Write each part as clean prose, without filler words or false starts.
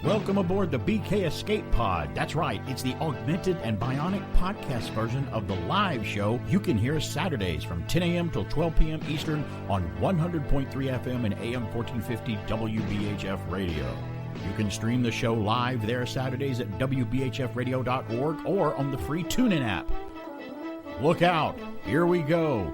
Welcome aboard the BK Escape Pod. That's right, it's the augmented and bionic podcast version of the live show. You can hear us Saturdays from 10 a.m. till 12 p.m. Eastern on 100.3 FM and AM 1450 WBHF Radio. You can stream the show live there Saturdays at WBHFradio.org or on the free Tunein app. Look out, here we go.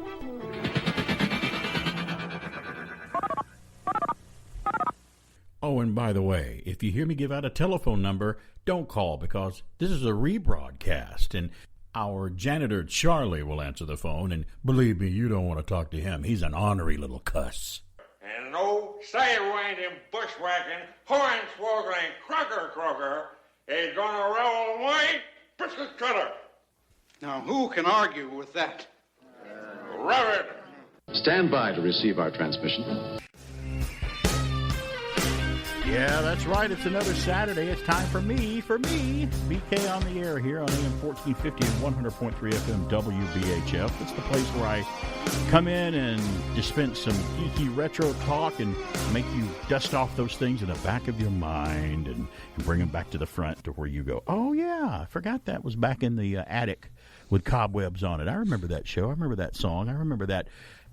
Oh, and by the way, if you hear me give out a telephone number, don't call because this is a rebroadcast, and our janitor Charlie will answer the phone, and believe me, you don't want to talk to him. He's an ornery little cuss. And no sidewinding, bushwhacking, hornswoggling, crocker is gonna roll away biscuit cutter. Now, who can argue with that? Rub it. Stand by to receive our transmission. Yeah, that's right. It's another Saturday. It's time for me, BK on the air here on AM 1450 and 100.3 FM WBHF. It's the place where I come in and dispense some geeky retro talk and make you dust off those things in the back of your mind and bring them back to the front to where you go, oh, yeah, I forgot that was back in the attic with cobwebs on it. I remember that show. I remember that song. I remember that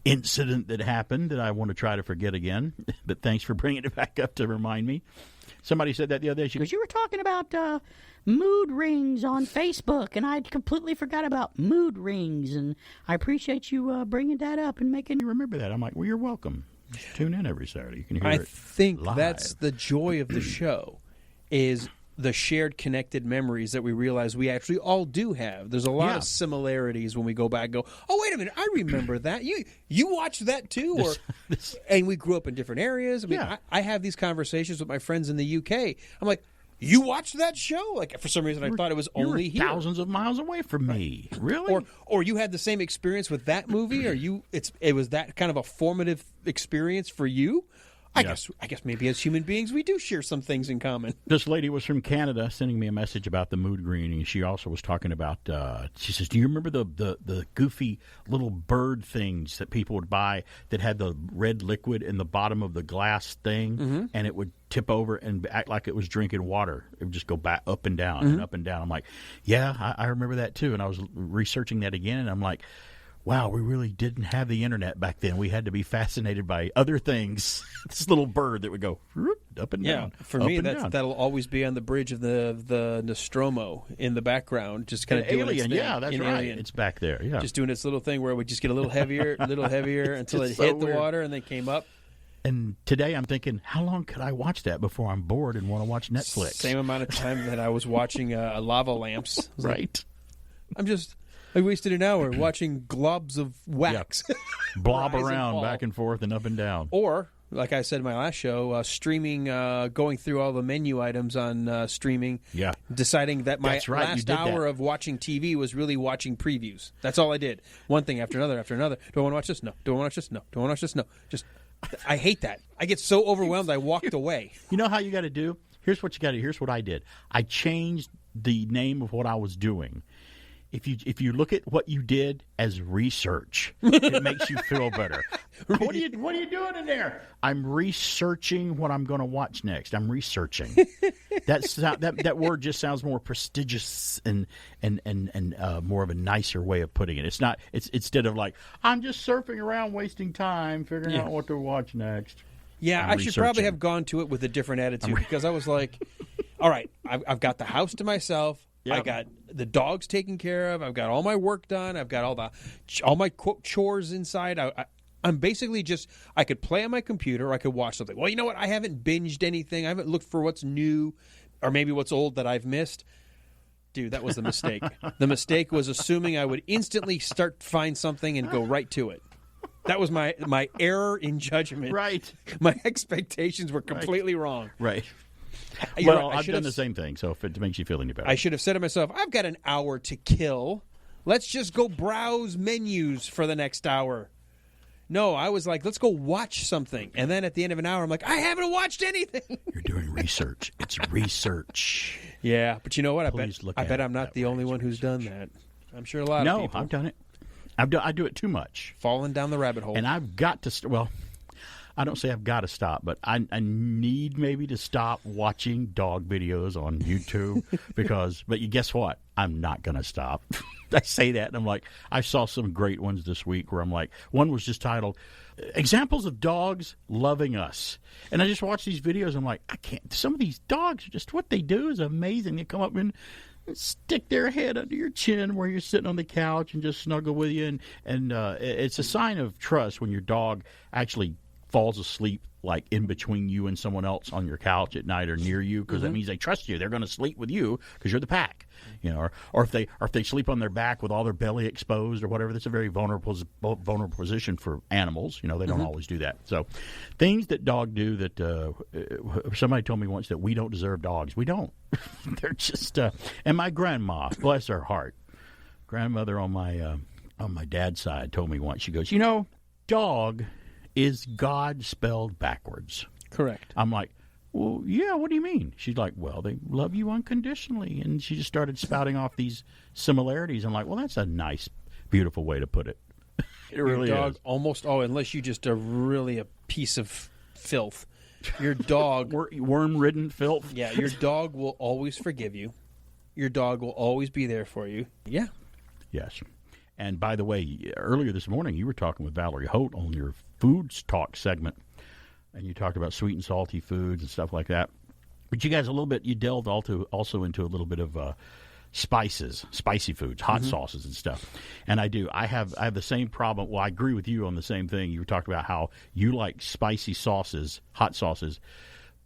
incident that happened that I want to try to forget again, but thanks for bringing it back up to remind me. Somebody said that the other day. She goes, you were talking about mood rings on Facebook, and I completely forgot about mood rings, and I appreciate you bringing that up and making you remember that. I'm like, well, you're welcome. Just tune in every Saturday. You can hear it I think live. That's the joy of the show, is the shared connected memories that we realize we actually all do have. There's a lot of similarities when we go back and go, oh, wait a minute, I remember that. You watched that too? And we grew up in different areas. I mean, I have these conversations with my friends in the UK. I'm like, you watched that show? Like, for some reason, I thought it was only here. Thousands of miles away from me. Really? Or you had the same experience with that movie? Or it was that kind of a formative experience for you? I guess maybe as human beings we do share some things in common. This lady was from Canada sending me a message about the mood green, and she also was talking about, she says, do you remember the goofy little bird things that people would buy that had the red liquid in the bottom of the glass thing, and it would tip over and act like it was drinking water? It would just go back up and down and up and down. I'm like, yeah, I remember that too. And I was researching that again, and I'm like, wow, we really didn't have the internet back then. We had to be fascinated by other things. This little bird that would go up and down. Yeah, for me, that'll always be on the bridge of the Nostromo in the background, just kind of doing Alien. its thing. Yeah, that's right. Alien. It's back there. Yeah, just doing its little thing where it would just get a little heavier until it hit the water and then came up. And today I'm thinking, how long could I watch that before I'm bored and want to watch Netflix? Same amount of time that I was watching lava lamps. Right. I wasted an hour watching globs of wax. Blob around back and forth and up and down. Or, like I said in my last show, streaming, going through all the menu items on streaming. Yeah. Deciding that my last hour of watching TV was really watching previews. That's all I did. One thing after another after another. Do I want to watch this? No. Do I want to watch this? No. Do I want to watch this? No. Just, I hate that. I get so overwhelmed I walked away. You know how you got to do? Here's what you got to do. Here's what I did. I changed the name of what I was doing. If you look at what you did as research, it makes you feel better. What are you doing in there? I'm researching what I'm going to watch next. I'm researching. That word just sounds more prestigious and more of a nicer way of putting it. It's not. It's instead of like I'm just surfing around, wasting time, figuring out what to watch next. Yeah, I should probably have gone to it with a different attitude because I was like, all right, I've got the house to myself. Yep. I got the dogs taken care of. I've got all my work done. I've got all my quote chores inside. I'm basically I could play on my computer or I could watch something. Well, you know what? I haven't binged anything. I haven't looked for what's new or maybe what's old that I've missed. Dude, that was the mistake. The mistake was assuming I would instantly find something and go right to it. That was my error in judgment. Right. My expectations were completely wrong. Right. Well, I've done the same thing, so if it makes you feel any better. I should have said to myself, I've got an hour to kill. Let's just go browse menus for the next hour. No, I was like, let's go watch something. And then at the end of an hour, I'm like, I haven't watched anything. You're doing research. It's research. Yeah, but you know what? I bet I'm not the only one who's done that. I'm sure a lot of people. No, I've done it. I do it too much. Falling down the rabbit hole. And I've got to I don't say I've got to stop, but I need maybe to stop watching dog videos on YouTube but you guess what? I'm not going to stop. I say that, and I'm like, I saw some great ones this week where I'm like, one was just titled, Examples of Dogs Loving Us. And I just watch these videos, I'm like, I can't. Some of these dogs, just what they do is amazing. They come up and stick their head under your chin where you're sitting on the couch and just snuggle with you. And it's a sign of trust when your dog actually falls asleep like in between you and someone else on your couch at night or near you, because that means they trust you. They're going to sleep with you because you're the pack, or if they sleep on their back with all their belly exposed or whatever. That's a very vulnerable position for animals. They don't always do that. So things that dog do that somebody told me once that we don't deserve dogs. We don't. They're just and my grandma, bless her heart, grandmother on my dad's side, told me once, she goes, dog is God spelled backwards. Correct. I'm like, well, yeah, what do you mean? She's like, well, they love you unconditionally. And she just started spouting off these similarities. I'm like, well, that's a nice, beautiful way to put it. It really your dog is. Almost, unless you just are really a piece of filth. Your dog... Worm-ridden filth. Yeah, your dog will always forgive you. Your dog will always be there for you. Yeah. Yes. And by the way, earlier this morning, you were talking with Valerie Holt on your Foods Talk segment, and you talked about sweet and salty foods and stuff like that. But you guys you delved also into a little bit of spicy foods, hot sauces and stuff. And I have the same problem. Well, I agree with you on the same thing. You talked about how you like spicy sauces, hot sauces,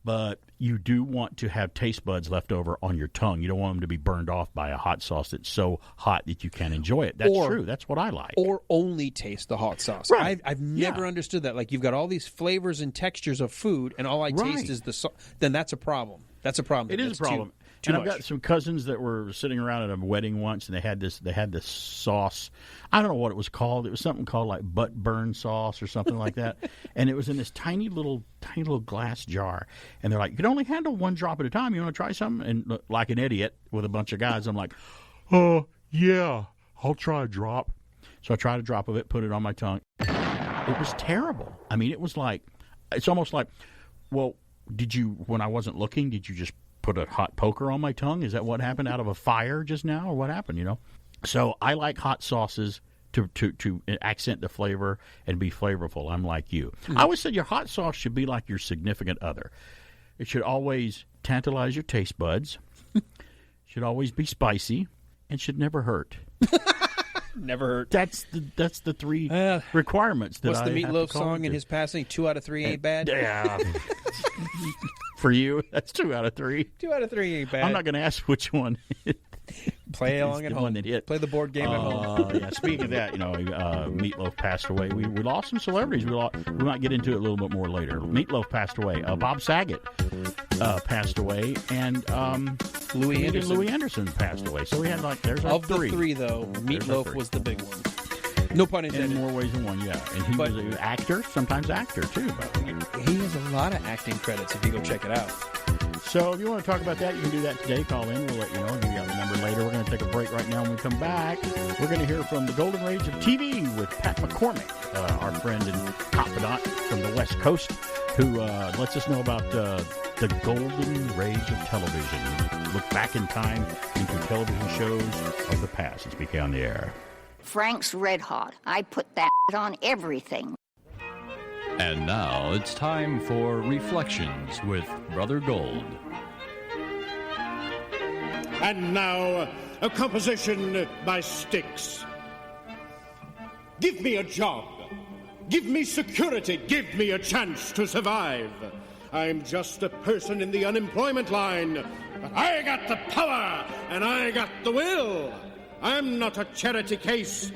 but you do want to have taste buds left over on your tongue. You don't want them to be burned off by a hot sauce that's so hot that you can't enjoy it. That's true. That's what I like. Or only taste the hot sauce. Right. I've never understood that. Like, you've got all these flavors and textures of food, and all I taste is the sauce. Then that's a problem. That's a problem. It is a problem. Too I've got some cousins that were sitting around at a wedding once, and they had this sauce. I don't know what it was called. It was something called like butt burn sauce or something like that. And it was in this tiny little glass jar. And they're like, you can only handle one drop at a time. You want to try something? And like an idiot with a bunch of guys, I'm like, oh, yeah, I'll try a drop. So I tried a drop of it, put it on my tongue. It was terrible. I mean, it's almost like, well, when I wasn't looking, did you just put a hot poker on my tongue? Is that what happened out of a fire just now, or what happened, So I like hot sauces to accent the flavor and be flavorful. I'm like you. I always said your hot sauce should be like your significant other. It should always tantalize your taste buds, should always be spicy, and should never hurt. Never hurt. That's the three requirements that what's I the have Meatloaf to call song it. in his passing? 2 out of 3 ain't bad? Yeah. For you, that's 2 out of 3. 2 out of 3 ain't bad. I'm not going to ask which one. Play along at the home. one that hit. Play the board game at home. Yeah. Speaking of that, Meatloaf passed away. We lost some celebrities. We might get into it a little bit more later. Meatloaf passed away. Bob Saget passed away, and Louis Anderson passed away. So we had there's our of three. The three, though, Meatloaf was the big one. No pun intended. In more ways than one, yeah. And he was an actor, sometimes actor too. But he has a lot of acting credits if you go check it out. So if you want to talk about that, you can do that today. Call in. We'll let you know. I'll give you the number later. We're going to take a break right now. When we come back, we're going to hear from the Golden Age of TV with Pat McCormick, our friend and confidant from the West Coast, who lets us know about the Golden Age of television. Look back in time into television shows of the past. It's BK on the Air. Frank's Red Hot. I put that on everything. And now it's time for Reflections with Brother Gold. And now, a composition by Styx. Give me a job. Give me security. Give me a chance to survive. I'm just a person in the unemployment line, but I got the power and I got the will. I'm not a charity case.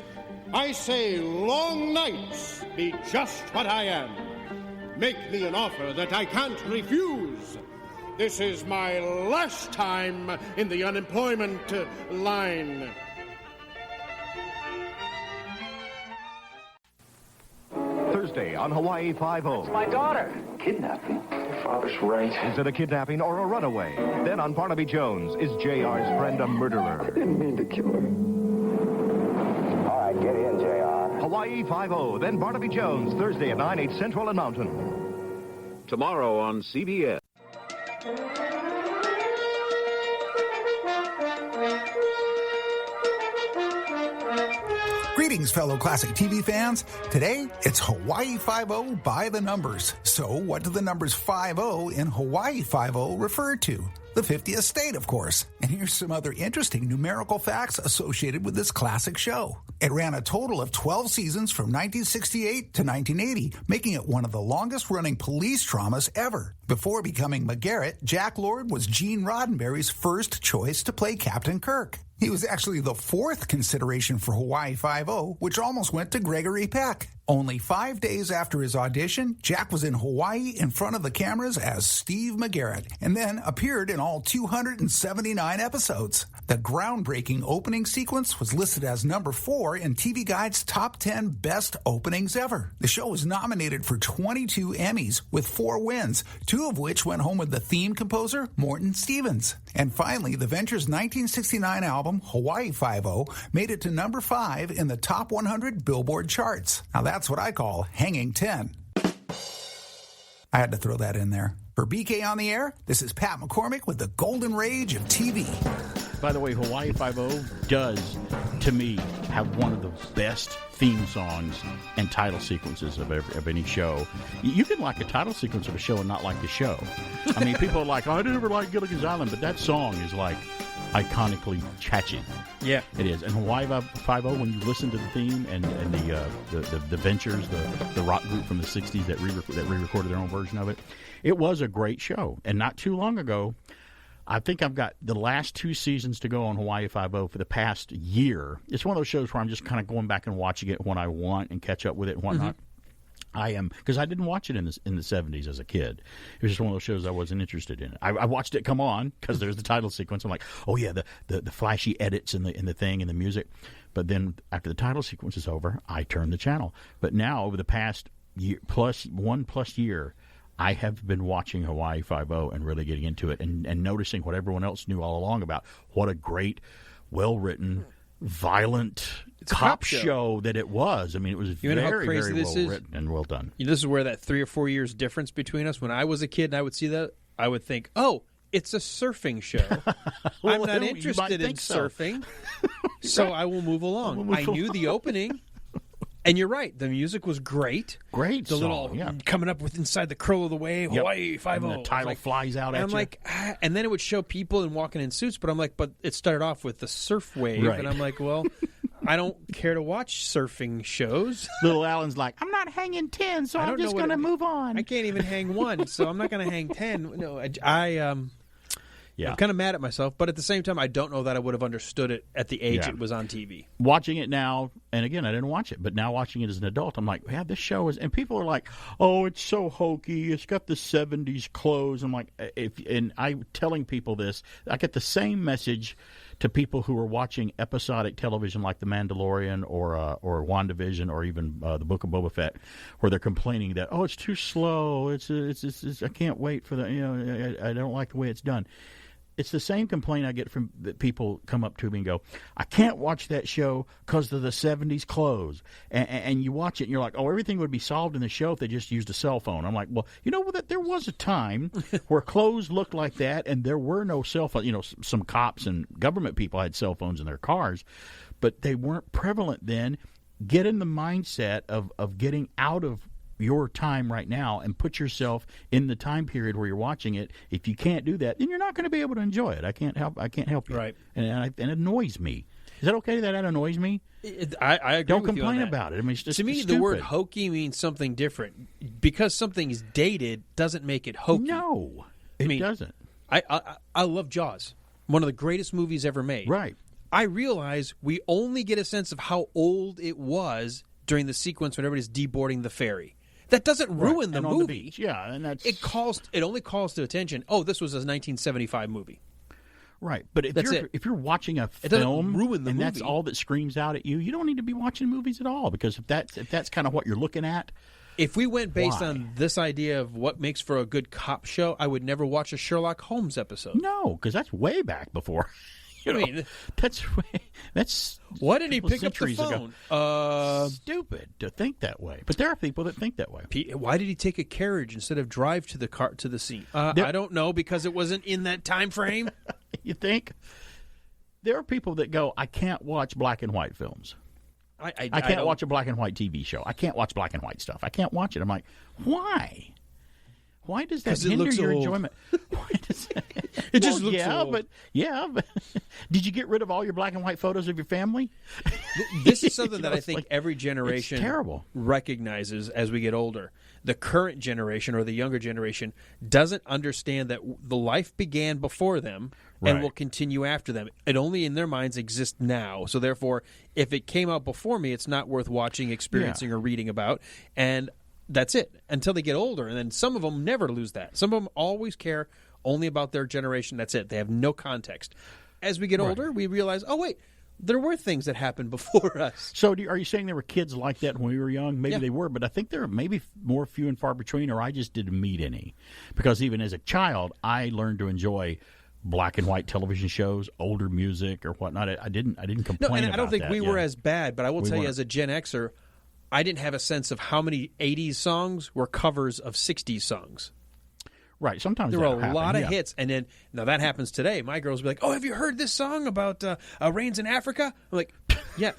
I say long nights be just what I am. Make me an offer that I can't refuse. This is my last time in the unemployment line. Thursday on Hawaii Five-0. It's my daughter. Kidnapping? Your father's right. Is it a kidnapping or a runaway? Then on Barnaby Jones, is JR's friend a murderer? I didn't mean to kill her. All right, get in, JR. Hawaii Five-0, then Barnaby Jones, Thursday at 9, 8 Central and Mountain. tomorrow on CBS. Greetings, fellow classic TV fans. Today, it's Hawaii Five-0 by the numbers. So, what do the numbers 5-0 in Hawaii Five-0 refer to? The 50th state, of course. And here's some other interesting numerical facts associated with this classic show. It ran a total of 12 seasons from 1968 to 1980, making it one of the longest-running police dramas ever. Before becoming McGarrett, Jack Lord was Gene Roddenberry's first choice to play Captain Kirk. He was actually the fourth consideration for Hawaii Five-0, which almost went to Gregory Peck. Only 5 days after his audition, Jack was in Hawaii in front of the cameras as Steve McGarrett, and then appeared in all 279 episodes. The groundbreaking opening sequence was listed as number 4 in TV Guide's top 10 best openings ever. The show was nominated for 22 Emmys, with 4 wins, 2 of which went home with the theme composer, Morton Stevens. And finally, the Venture's 1969 album, Hawaii Five-0, made it to number 5 in the top 100 Billboard charts. Now that's what I call hanging 10. I had to throw that in there. For BK on the Air, this is Pat McCormick with the Golden Rage of TV. By the way, Hawaii Five-0 does, to me, have one of the best theme songs and title sequences of any show. You can like a title sequence of a show and not like the show. I mean, people are like, oh, I never liked Gilligan's Island, but that song is like iconically catchy. Yeah, it is. And Hawaii Five-0, when you listen to the theme and the Ventures, the rock group from the '60s that re-recorded their own version of it, it was a great show. And not too long ago, I think I've got the last 2 seasons to go on Hawaii Five-0 for the past year. It's one of those shows where I'm just kind of going back and watching it when I want and catch up with it and whatnot. Mm-hmm. I am, because I didn't watch it in the 70s as a kid. It was just one of those shows I wasn't interested in. I watched it come on because there's the title sequence. I'm like, oh yeah, the flashy edits and the thing and the music. But then after the title sequence is over, I turn the channel. But now over the past year plus year, I have been watching Hawaii Five-0 and really getting into it and noticing what everyone else knew all along about what a great, well-written, violent cop show that it was. I mean, it was very, very well written and well done. This is where that 3 or 4 years difference between us. When I was a kid and I would see that, I would think, oh, it's a surfing show. Well, I'm not interested in surfing, so I will move along. I knew the opening. And you're right. The music was great. Great the song, little coming up with Inside the Curl of the Wave, Hawaii Five-0. And the title flies out at you. I'm like, and then it would show people and walking in suits. But I'm like, but it started off with the surf wave. Right. And I'm like, well, I don't care to watch surfing shows. Little Alan's like, I'm not hanging 10, so I'm just going to move on. I can't even hang 1, so I'm not going to hang 10. No, Yeah. I'm kind of mad at myself, but at the same time, I don't know that I would have understood it at the age it was on TV. Watching it now, and again, I didn't watch it, but now watching it as an adult, I'm like, yeah, this show is, and people are like, oh, it's so hokey, it's got the 70s clothes. I'm like, and I'm telling people this, I get the same message to people who are watching episodic television like The Mandalorian or WandaVision or even the Book of Boba Fett, where they're complaining that, oh, it's too slow, it's I can't wait for the, I don't like the way it's done. It's the same complaint I get from people come up to me and go, I can't watch that show because of the 70s clothes. And you watch it and you're like, oh, everything would be solved in the show if they just used a cell phone. I'm like, well, you know what? There was a time where clothes looked like that and there were no cell phones. You know, some cops and government people had cell phones in their cars, but they weren't prevalent then. Get in the mindset of getting out of your time right now and put yourself in the time period where you're watching it. If you can't do that, then you're not going to be able to enjoy it. I can't help you. Right. And it annoys me. Is that okay that annoys me? I agree. Don't with complain you on that. about it. I mean, it's just, to me, it's the stupid. word hokey means something different. Because something is dated doesn't make it hokey. No, it doesn't. I love Jaws, one of the greatest movies ever made. Right. I realize we only get a sense of how old it was during the sequence when everybody's deboarding the ferry. That doesn't ruin the and movie. On the beach. Yeah, and that's it only calls to attention. Oh, this was a 1975 movie. Right, but if you're watching a film ruin the and movie. That's all that screams out at you, you don't need to be watching movies at all, because if that's kind of what you're looking at. If we went based on this idea of what makes for a good cop show, I would never watch a Sherlock Holmes episode. No, because that's way back before. that's why did he pick up the centuries phone? Stupid to think that way. But there are people that think that way. Why did he take a carriage instead of drive to the scene? I don't know, because it wasn't in that time frame. You think? There are people that go, I can't watch black and white films. I can't watch a black and white TV show. I can't watch black and white stuff. I can't watch it. I'm like, why? Why does that hinder your enjoyment? Why does that? It just looks old. But did you get rid of all your black and white photos of your family? This is something that I think every generation terrible. recognizes as we get older. The current generation or the younger generation doesn't understand that the life began before them and will continue after them. It only in their minds exists now. So therefore, if it came out before me, it's not worth watching, experiencing, or reading about. And that's it until they get older. And then some of them never lose that. Some of them always care only about their generation. That's it. They have no context. As we get older, we realize, oh, wait, there were things that happened before us. So are you saying there were kids like that when we were young? Maybe they were, but I think there are maybe more few and far between, or I just didn't meet any. Because even as a child, I learned to enjoy black and white television shows, older music or whatnot. I didn't complain about that. No, and I don't think we were as bad, but I will tell you as a Gen Xer, I didn't have a sense of how many 80s songs were covers of 60s songs. Right. Sometimes there were a lot of hits, and then now that happens today. My girls will be like, "Oh, have you heard this song about rains in Africa?" I'm like, "Yeah,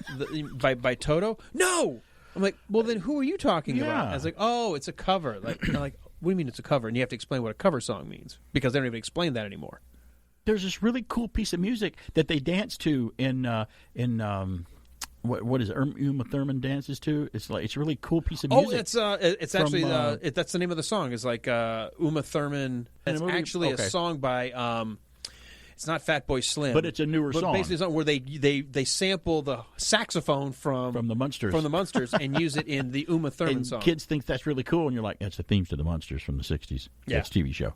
by Toto." No, I'm like, "Well, then who are you talking about?" I was like, "Oh, it's a cover." Like, they're like, "What do you mean it's a cover?" And you have to explain what a cover song means because they don't even explain that anymore. There's this really cool piece of music that they dance to in what is it? Uma Thurman dances to? It's a really cool piece of music. Oh, it's actually that's the name of the song. It's like Uma Thurman. It's actually a song by it's not Fatboy Slim, but it's a newer song. Basically, a song where they sample the saxophone from the Munsters and use it in the Uma Thurman and song. Kids think that's really cool, and you're like, that's the themes to the Munsters from the '60s. Yeah, that's a TV show.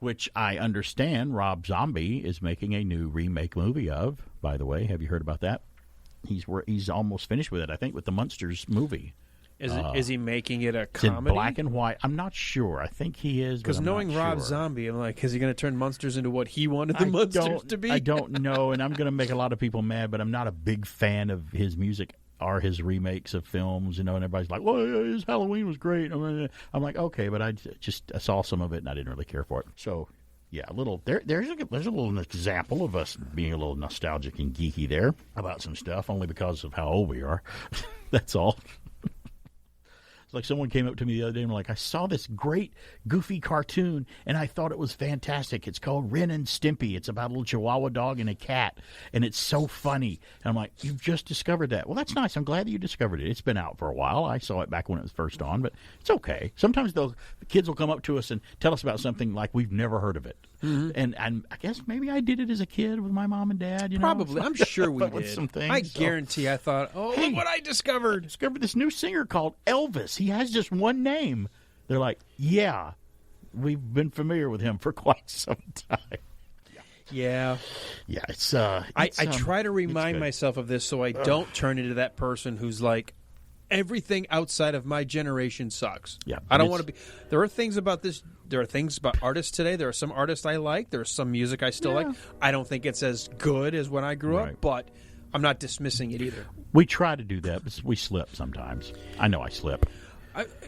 Which I understand Rob Zombie is making a new remake movie of. By the way, have you heard about that? He's almost finished with it, I think, with the Munsters movie. Is he making it a comedy? It's in black and white. I'm not sure. I think he is. Because knowing Rob Zombie, I'm like, is he going to turn Munsters into what he wanted the Munsters to be? I don't know, and I'm going to make a lot of people mad, but I'm not a big fan of his music or his remakes of films. And everybody's like, well, his Halloween was great. I'm like, okay, but I saw some of it, and I didn't really care for it. So... yeah, a little. There's a little example of us being a little nostalgic and geeky there about some stuff, only because of how old we are. That's all. It's like someone came up to me the other day and were like, I saw this great goofy cartoon and I thought it was fantastic. It's called Ren and Stimpy. It's about a little Chihuahua dog and a cat, and it's so funny. And I'm like, you've just discovered that. Well, that's nice. I'm glad that you discovered it. It's been out for a while. I saw it back when it was first on, but it's okay. Sometimes the kids will come up to us and tell us about something like we've never heard of it. Mm-hmm. And I guess maybe I did it as a kid with my mom and dad. Probably. I'm sure we did. Some things, I guarantee I thought, look what I discovered. Discovered this new singer called Elvis. He has just one name. They're like, yeah, we've been familiar with him for quite some time. Yeah. Yeah, it's I try to remind myself of this so I don't turn into that person who's like, everything outside of my generation sucks. Yeah, I don't want to be. There are things about this. There are things about artists today. There are some artists I like. There's some music I still like. I don't think it's as good as when I grew up, but I'm not dismissing it either. We try to do that, but we slip sometimes. I know I slip.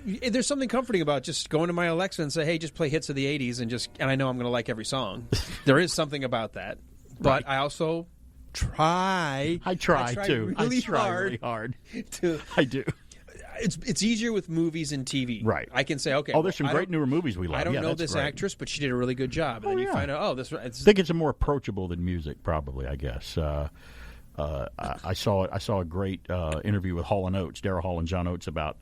There's something comforting about just going to my Alexa and say, "Hey, just play hits of the '80s," and I know I'm going to like every song. There is something about that, but I also try. I try too. Really really hard. I do. It's easier with movies and TV. Right. I can say, okay. There's some great newer movies we love. I don't know this actress, but she did a really good job. And then you find out, I think it's more approachable than music, probably, I guess. I saw a great interview with Hall & Oates, Daryl Hall and John Oates, about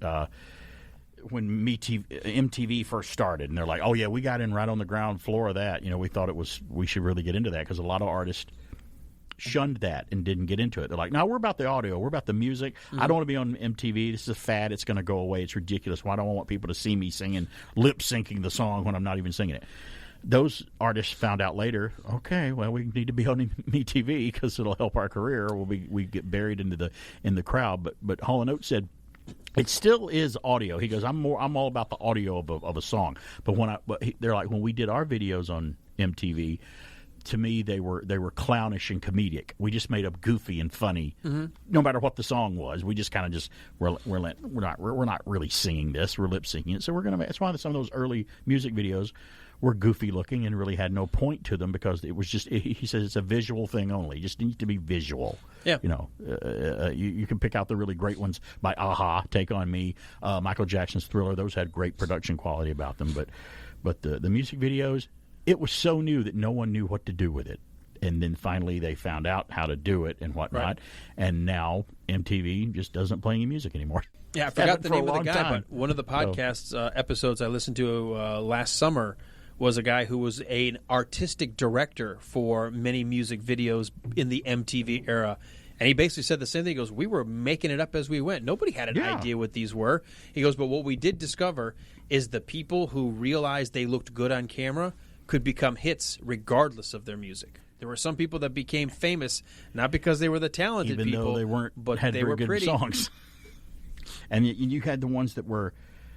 when MTV first started. And they're like, oh, yeah, we got in right on the ground floor of that. We thought we should really get into that because a lot of artists shunned that and didn't get into it. They're like, no, we're about the audio. We're about the music. Mm-hmm. I don't want to be on MTV. This is a fad. It's going to go away. It's ridiculous. Why don't I want people to see me singing, lip-syncing the song when I'm not even singing it? Those artists found out later, okay, well, we need to be on MTV because it'll help our career, or we get buried in the crowd. But Hall & Oates said, it still is audio. He goes, I'm all about the audio of a song. But they're like, when we did our videos on MTV, to me, they were clownish and comedic. We just made up goofy and funny, no matter what the song was. We just kind of we're not really singing this. We're lip syncing it. So that's why some of those early music videos were goofy looking and really had no point to them, because it was just, he says it's a visual thing only. It just needs to be visual. Yeah. You can pick out the really great ones by a-ha, Take On Me, Michael Jackson's Thriller. Those had great production quality about them. But the music videos, it was so new that no one knew what to do with it. And then finally they found out how to do it and whatnot. Right. And now MTV just doesn't play any music anymore. Yeah, I forgot the name of the guy, but one of the podcast episodes I listened to last summer was a guy who was an artistic director for many music videos in the MTV era. And he basically said the same thing. He goes, we were making it up as we went. Nobody had an idea what these were. He goes, but what we did discover is the people who realized they looked good on camera could become hits regardless of their music. There were some people that became famous not because they were the talented even people, though they weren't, but had they very were good pretty songs. And you had the ones that were,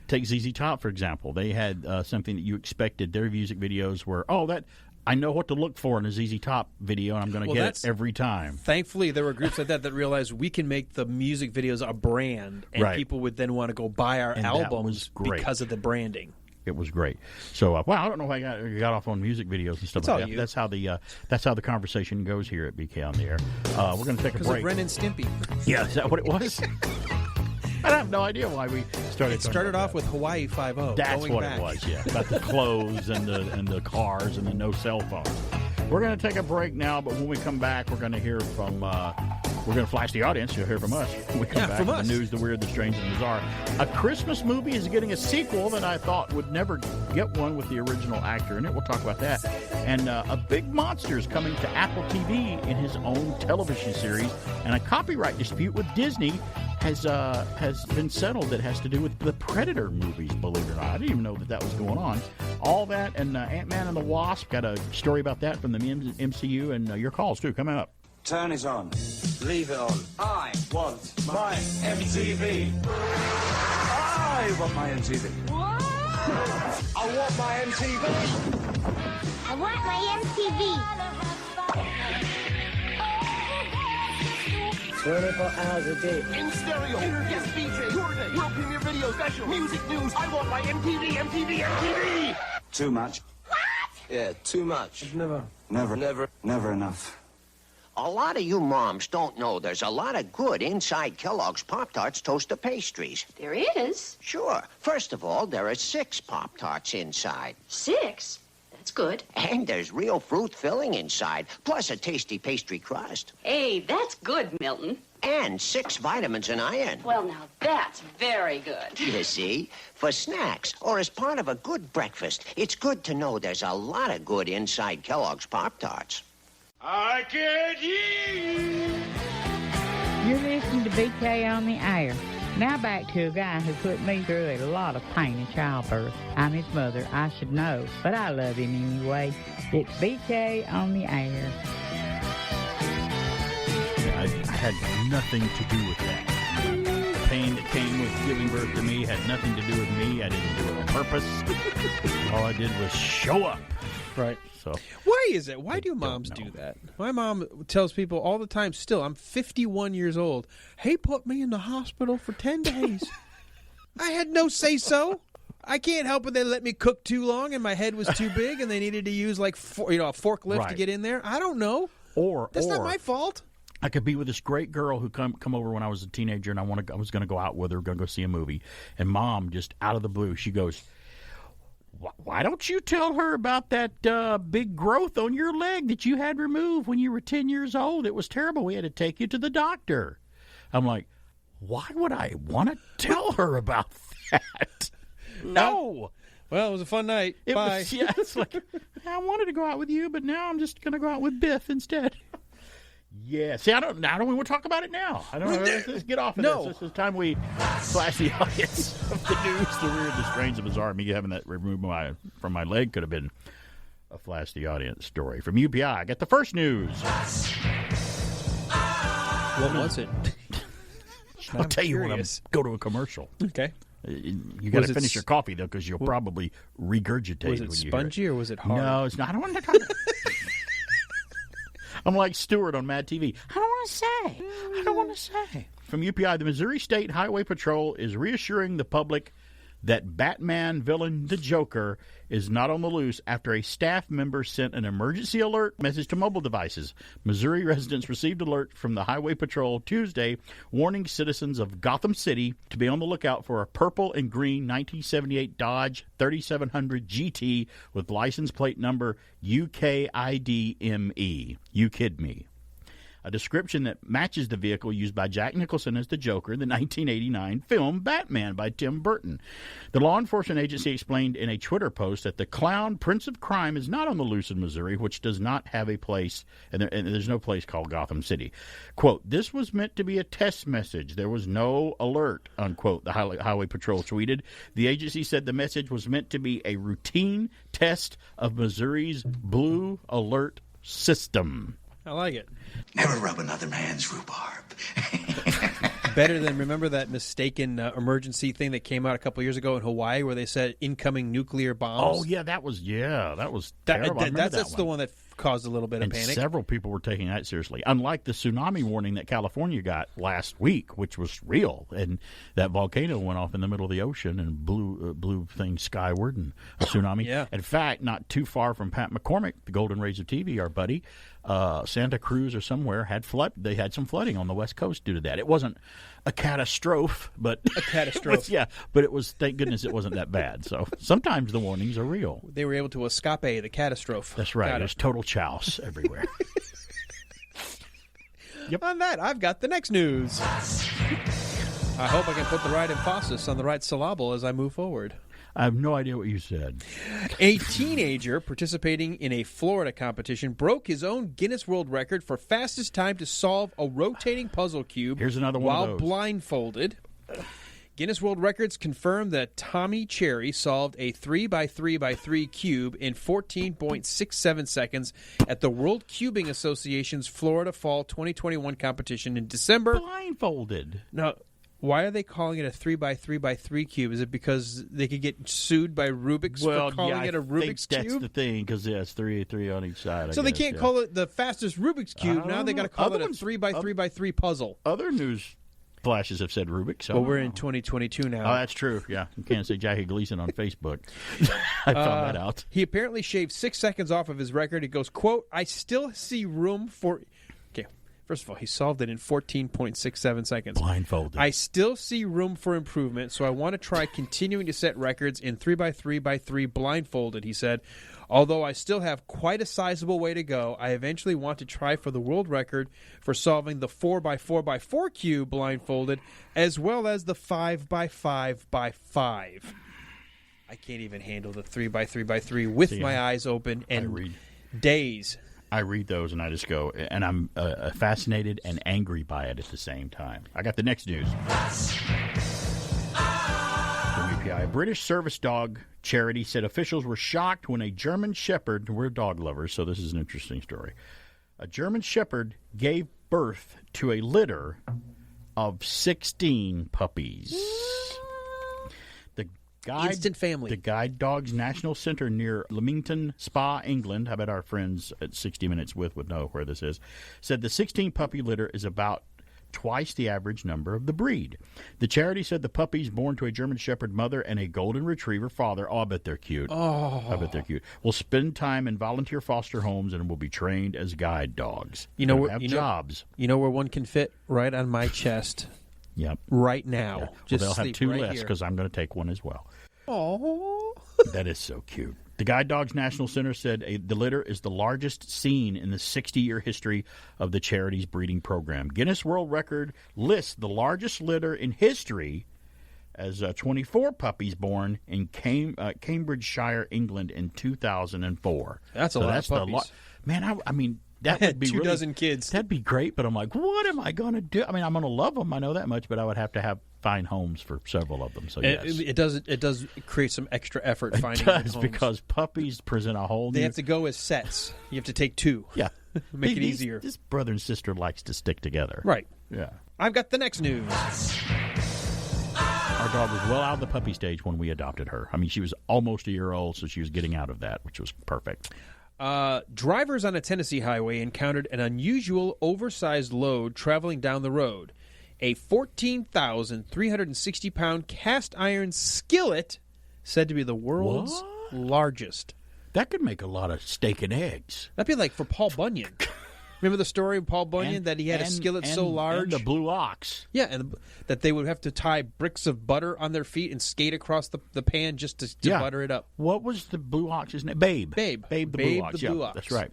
take ZZ Top, for example. They had something that you expected. Their music videos were, I know what to look for in a ZZ Top video, and I'm going to get it every time. Thankfully, there were groups like that realized we can make the music videos a brand, and people would then want to go buy our albums because of the branding. It was great. So, I don't know how I got off on music videos and stuff like that. That's how the conversation goes here at BK on the Air. We're going to take a break. Because of Ren and Stimpy. Yeah, is that what it was? I have no idea why we started. It started off with Hawaii 5-0. That's going what back. It was. Yeah, about the clothes and the cars and the no cell phones. We're going to take a break now, but when we come back, we're going to hear from. We're going to flash the audience. You'll hear from us. When we come back from with us. The news, the weird, the strange, and the bizarre. A Christmas movie is getting a sequel that I thought would never get one with the original actor in it. We'll talk about that. And a big monster is coming to Apple TV in his own television series. And a copyright dispute with Disney has been settled that has to do with the Predator movies, believe it or not. I didn't even know that was going on. All that and Ant-Man and the Wasp. Got a story about that from the MCU, and your calls, too, coming up. Turn it on. Leave it on. I want my MTV. I want my MTV. What? I want my MTV. I want my MTV. 24 hours a day. In stereo. Yes, DJ. Your day. World premiere video special. Music news. I want my MTV, MTV, MTV. Too much. What? Yeah, too much. Never enough. A lot of you moms don't know there's a lot of good inside Kellogg's Pop-Tarts toaster pastries. There is? Sure. First of all, there are 6 Pop-Tarts inside. 6? That's good. And there's real fruit filling inside, plus a tasty pastry crust. Hey, that's good, Milton. And 6 vitamins and iron. Well, now that's very good. You see, for snacks or as part of a good breakfast, it's good to know there's a lot of good inside Kellogg's Pop-Tarts. I can't hear you. You're listening to BK on the Air. Now back to a guy who put me through a lot of pain in childbirth. I'm his mother, I should know, but I love him anyway. It's BK on the Air. I had nothing to do with that. The pain that came with giving birth to me had nothing to do with me. I didn't do it on purpose. All I did was show up. Right. So why is it? Why do moms do that? My mom tells people all the time, still, I'm 51 years old. Hey, put me in the hospital for 10 days. I had no say-so. I can't help it. They let me cook too long and my head was too big and they needed to use like a forklift to get in there. I don't know. That's not my fault. I could be with this great girl who come over when I was a teenager and I was going to go out with her, going to go see a movie. And Mom, just out of the blue, she goes, why don't you tell her about that big growth on your leg that you had removed when you were 10 years old? It was terrible. We had to take you to the doctor. I'm like, why would I want to tell her about that? No. Well, it was a fun night. Bye. It's like, I wanted to go out with you, but now I'm just going to go out with Biff instead. Yeah. See, I don't want to talk about it now. I don't know. Let's get off of this. This is time we flash the audience of the news, the weird, the strange, the bizarre. Me having that removed from my leg could have been a flash the audience story. From UPI, I got the first news. What was it? I'll tell you when I go to a commercial. Okay. You got to finish your coffee, though, because you'll probably regurgitate. Was it spongy or was it hard? No, it's not. I don't want to talk about I'm like Stewart on Mad TV. I don't want to say. From UPI, the Missouri State Highway Patrol is reassuring the public that Batman villain the Joker is not on the loose after a staff member sent an emergency alert message to mobile devices. Missouri residents received alert from the Highway Patrol Tuesday warning citizens of Gotham City to be on the lookout for a purple and green 1978 Dodge 3700 GT with license plate number UKIDME. You kid me. A description that matches the vehicle used by Jack Nicholson as the Joker in the 1989 film Batman by Tim Burton. The law enforcement agency explained in a Twitter post that the clown Prince of Crime is not on the loose in Missouri, which does not have a place, and there's no place called Gotham City. Quote, this was meant to be a test message. There was no alert, unquote, the Highway Patrol tweeted. The agency said the message was meant to be a routine test of Missouri's Blue Alert system. I like it. Never rub another man's rhubarb. Better than, remember that mistaken emergency thing that came out a couple years ago in Hawaii where they said incoming nuclear bombs? Oh, yeah, that was terrible. That's the one that caused a little bit of panic. Several people were taking that seriously, unlike the tsunami warning that California got last week, which was real, and that volcano went off in the middle of the ocean and blew things skyward and a tsunami. Yeah. In fact, not too far from Pat McCormick, the Golden Rays of TV, our buddy, Santa Cruz or somewhere they had some flooding on the West Coast due to that. It wasn't a catastrophe, but but it was, thank goodness it wasn't that bad. So sometimes the warnings are real. They were able to escape the catastrophe. That's right. There's total chouse everywhere. Yep. On that, I've got the next news. I hope I can put the right emphasis on the right syllable as I move forward. I have no idea what you said. A teenager participating in a Florida competition broke his own Guinness World Record for fastest time to solve a rotating puzzle cube. Here's another one while of those. Blindfolded. Guinness World Records confirmed that Tommy Cherry solved a 3x3x3 cube in 14.67 seconds at the World Cubing Association's Florida Fall 2021 competition in December. Blindfolded. Now, why are they calling it a 3x3x3 cube? Is it because they could get sued by Rubik's for calling it a Rubik's cube? That's the thing, because it's three on each side. So they can't call it the fastest Rubik's cube. Now they got to call it a 3x3x3 puzzle. Other news flashes have said Rubik's. Well, we're in 2022 now. Oh, that's true. Yeah, you can't say Jackie Gleason on Facebook. I found that out. He apparently shaved 6 seconds off of his record. He goes, quote, I still see room for... First of all, he solved it in 14.67 seconds. Blindfolded. I still see room for improvement, so I want to try continuing to set records in 3x3x3 blindfolded, he said. Although I still have quite a sizable way to go, I eventually want to try for the world record for solving the 4x4x4 cube blindfolded, as well as the 5x5x5. I can't even handle the 3x3x3 with my eyes open and days. I read those and I just go, and I'm fascinated and angry by it at the same time. I got the next news. From UPI, a British service dog charity said officials were shocked when a German Shepherd, we're dog lovers, so this is an interesting story. A German Shepherd gave birth to a litter of 16 puppies. Instant family. The Guide Dogs National Center near Leamington Spa, England, I bet our friends at 60 Minutes would know where this is, said the 16 puppy litter is about twice the average number of the breed. The charity said the puppies born to a German Shepherd mother and a Golden Retriever father, I bet they're cute. I bet they're cute. Will spend time in volunteer foster homes and will be trained as guide dogs. Jobs. You know where one can fit? Right on my chest. Yep. Right now. Yeah. Just they'll have two right less because I'm going to take one as well. Oh, that is so cute. The Guide Dogs National Center said the litter is the largest seen in the 60-year history of the charity's breeding program. Guinness World Record lists the largest litter in history as 24 puppies born in Cambridgeshire, England in 2004. That's a lot of puppies. Man, I mean... That would be 24 kids. That'd be great, but I'm like, what am I going to do? I mean, I'm going to love them. I know that much, but I would have to find homes for several of them. So yes, it does create some extra effort finding homes. Homes Because puppies present a whole. They have to go as sets. You have to take two. Yeah, make it easier. This brother and sister likes to stick together. Right. Yeah. I've got the next news. Our dog was well out of the puppy stage when we adopted her. I mean, she was almost a year old, so she was getting out of that, which was perfect. Drivers on a Tennessee highway encountered an unusual oversized load traveling down the road. A 14,360-pound cast iron skillet said to be the world's largest. That could make a lot of steak and eggs. That'd be like for Paul Bunyan. Remember the story of Paul Bunyan that he had a skillet so large? And the blue ox. Yeah, and that they would have to tie bricks of butter on their feet and skate across the pan just to butter it up. What was the blue ox's name? Babe. Babe the blue ox. The blue ox. That's right.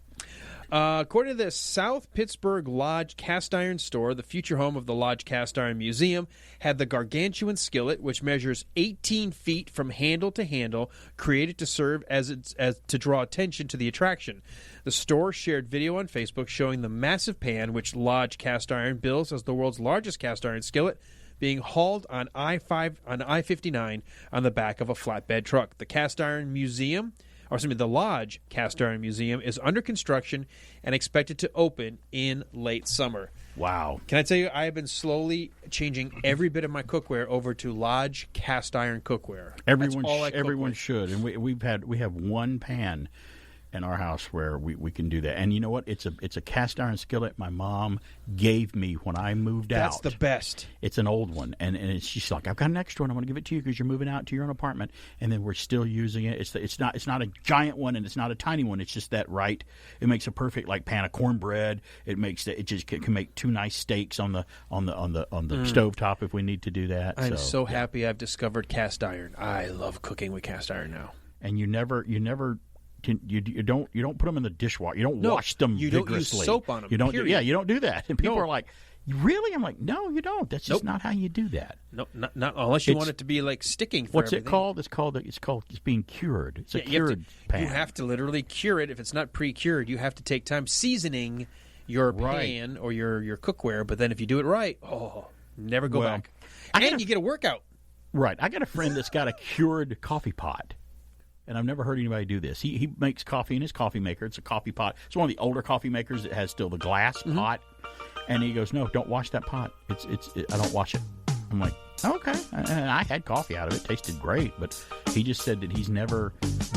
According to the South Pittsburgh Lodge Cast Iron Store, the future home of the Lodge Cast Iron Museum had the gargantuan skillet, which measures 18 feet from handle to handle, created to serve as to draw attention to the attraction. The store shared video on Facebook showing the massive pan, which Lodge Cast Iron bills as the world's largest cast iron skillet, being hauled on I-59 on the back of a flatbed truck. The Lodge Cast Iron Museum is under construction and expected to open in late summer. Wow. Can I tell you, I have been slowly changing every bit of my cookware over to Lodge Cast Iron cookware. Everyone should. And we have one pan in our house where we can do that. And you know what? It's a cast iron skillet my mom gave me when I moved out. That's the best. It's an old one, and she's like, I've got an extra one. I want to give it to you because you're moving out to your own apartment. And then we're still using it. It's not a giant one, and it's not a tiny one. It's just that right. It makes a perfect pan of cornbread. It just can make two nice steaks on the stovetop if we need to do that. I'm so happy I've discovered cast iron. I love cooking with cast iron now. And you don't put them in the dishwasher. You don't wash them vigorously. You don't use soap on them. You don't do that. And people are like, really? I'm like, no, you don't. That's just not how you do that. No, not unless you want it to be like sticking. What's it called? It's being cured. It's a cured pan. You have to literally cure it. If it's not pre-cured, you have to take time seasoning your pan or your cookware. But then if you do it right, never go back. And you get a workout. Right. I got a friend that's got a cured coffee pot. And I've never heard anybody do this. He makes coffee in his coffee maker. It's a coffee pot. It's one of the older coffee makers that has still the glass pot. And he goes, no, don't wash that pot. I don't wash it. I'm like, okay. And I had coffee out of it. It tasted great. But he just said that he's never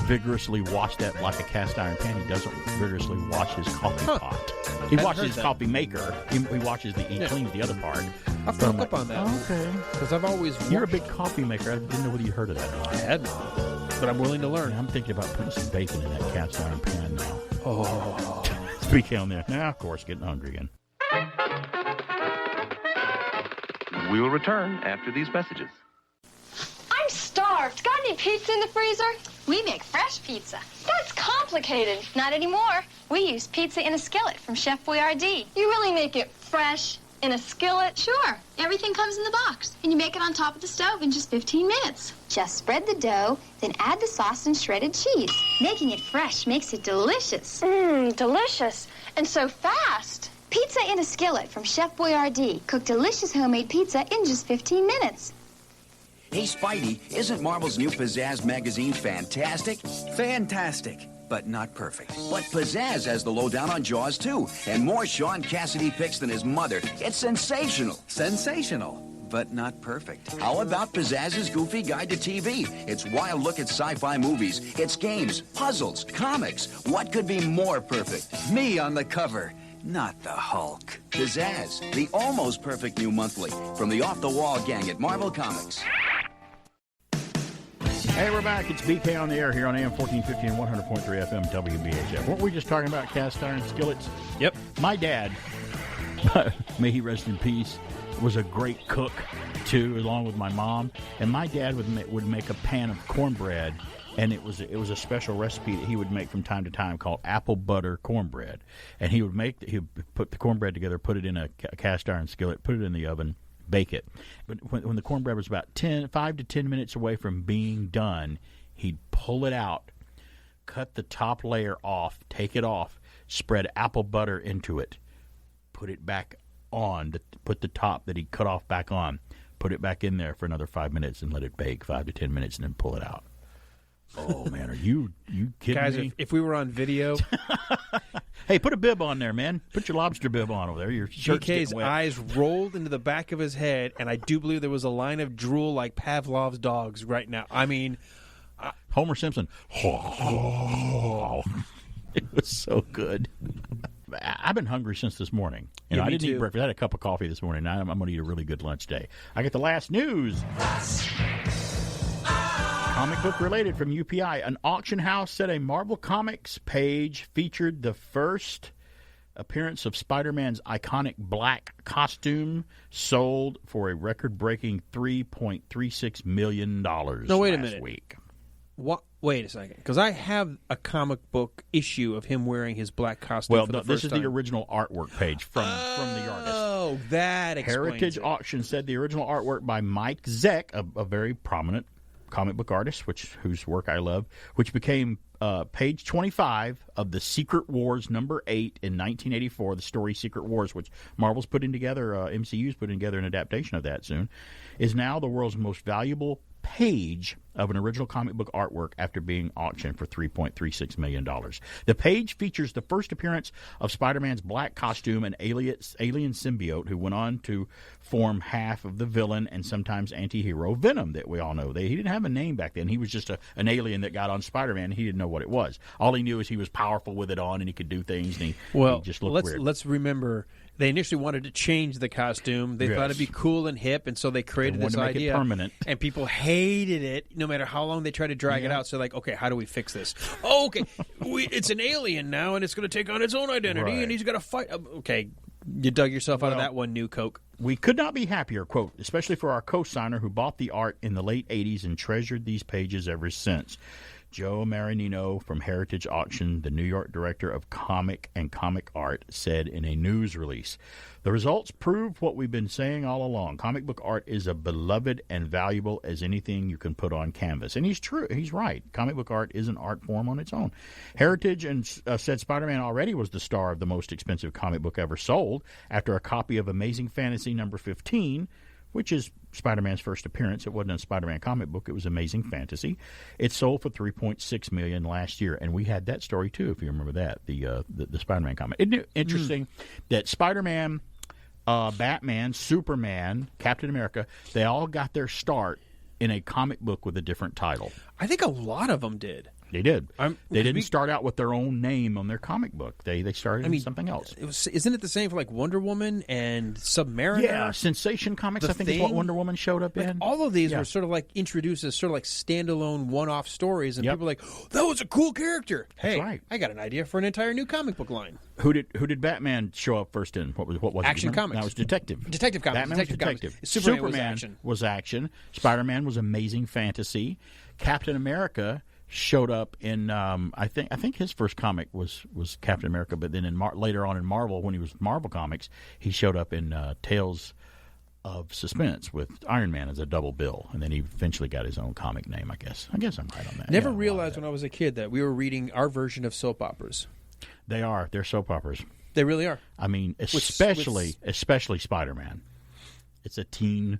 vigorously washed that like a cast iron pan. He doesn't vigorously wash his coffee pot. He washes his coffee maker. He cleans the other part. I've picked up on that. Okay. Because I've always... You're a big coffee maker. I didn't know whether you heard of that or not. I hadn't. But I'm willing to learn. Yeah, I'm thinking about putting some bacon in that cast iron pan now. Oh. Speak on there. Now, of course, getting hungry again. We will return after these messages. I'm starved. Got any pizza in the freezer? We make fresh pizza. That's complicated. Not anymore. We use pizza in a skillet from Chef Boyardee. You really make it fresh in a skillet? Sure. Everything comes in the box, and you make it on top of the stove in just 15 minutes. Just spread the dough, then add the sauce and shredded cheese. Making it fresh makes it delicious. Delicious. And so fast. Pizza in a skillet from Chef Boyardee. Cook delicious homemade pizza in just 15 minutes. Hey, Spidey, isn't Marvel's new Pizzazz magazine fantastic? Fantastic, but not perfect. But Pizzazz has the lowdown on Jaws, too, and more Sean Cassidy picks than his mother. It's sensational. Sensational, but not perfect. How about Pizzazz's Goofy Guide to TV? It's wild look at sci-fi movies. It's games, puzzles, comics. What could be more perfect? Me on the cover. Not the Hulk. Pizzazz, the almost perfect new monthly from the off-the-wall gang at Marvel Comics. Hey, we're back. It's BK on the air here on AM 1450 and 100.3 FM WBHF. Weren't we just talking about cast iron skillets? Yep. My dad, may he rest in peace, was a great cook, too, along with my mom. And my dad would make a pan of cornbread, and it was a special recipe that he would make from time to time called apple butter cornbread. And he would put the cornbread together, put it in a cast iron skillet, put it in the oven, bake it. But when the cornbread was about 5 to 10 minutes away from being done, he'd pull it out, cut the top layer off, take it off, spread apple butter into it, put it back on, put the top that he cut off back on, put it back in there for another 5 minutes and let it bake 5 to 10 minutes and then pull it out. Oh, man, are you kidding Guys, me? if we were on video... Hey, put a bib on there, man. Put your lobster bib on over there. Your shirt's BK's wet. eyes rolled into the back of his head, and I do believe there was a line of drool like Pavlov's dogs right now. I mean... Homer Simpson. It was so good. I've been hungry since this morning. Yeah, I me didn't eat too. breakfast. I had a cup of coffee this morning. Now I'm going to eat a really good lunch day. I get the last news. Comic book related from UPI. An auction house said a Marvel Comics page featured the first appearance of Spider-Man's iconic black costume, sold for a record-breaking $3.36 million No, wait a last minute. week. What? Wait a second, because I have a comic book issue of him wearing his black costume. Well, for the this first is time. the original artwork page from the artist. Oh, that explains Heritage it. Auction said the original artwork by Mike Zeck, a very prominent comic book artist, whose work I love, which became page 25 of the Secret Wars number 8 in 1984, the story Secret Wars, which Marvel's putting together, MCU's putting together an adaptation of that soon, is now the world's most valuable page of an original comic book artwork after being auctioned for $3.36 million. The page features the first appearance of Spider-Man's black costume and alien symbiote, who went on to form half of the villain and sometimes anti-hero Venom that we all know. He didn't have a name back then. He was just an alien that got on Spider-Man. He didn't know what it was. All he knew is he was powerful with it on and he could do things, and he just looked weird. Let's remember, they initially wanted to change the costume. They thought it'd be cool and hip, and so they created They this wanted to make it idea. permanent. And people hated it, no matter how long they tried to drag it out. So like, okay, how do we fix this? Oh, okay, it's an alien now, and it's going to take on its own identity, Right. and he's got to fight. Okay, you dug yourself out of that one, New Coke. We could not be happier, quote, especially for our co-signer who bought the art in the late 80s and treasured these pages ever since. Joe Marinino from Heritage Auction, the New York director of comic and comic art, said in a news release, "The results prove what we've been saying all along. Comic book art is as beloved and valuable as anything you can put on canvas." And he's true. He's right. Comic book art is an art form on its own. Heritage said Spider-Man already was the star of the most expensive comic book ever sold after a copy of Amazing Fantasy number 15, which is Spider-Man's first appearance. It wasn't a Spider-Man comic book. It was Amazing Fantasy. It sold for $3.6 million last year, and we had that story too, if you remember that, the Spider-Man comic. Isn't it interesting that Spider-Man, Batman, Superman, Captain America, they all got their start in a comic book with a different title? I think a lot of them did. They did. They didn't start out with their own name on their comic book. They started in something else. Isn't it the same for like Wonder Woman and Submariner? Yeah, Sensation Comics, I think is what Wonder Woman showed up in. All of these were sort of like introduced as sort of like standalone one-off stories, and people were like, oh, that was a cool character. Hey, right. I got an idea for an entire new comic book line. Who did Batman show up first in? What was Action it? Comics. That was Detective. Detective Comics. Batman Detective was Comics. Detective. Superman was action. Spider-Man was Amazing Fantasy. Captain America showed up in I think his first comic was Captain America, but then later on in Marvel, when he was Marvel Comics, he showed up in Tales of Suspense with Iron Man as a double bill, and then he eventually got his own comic name. I guess I'm right on that. Never realized when I was a kid that we were reading our version of soap operas. They're soap operas. They really are. I mean, especially Spider-Man. It's a teen.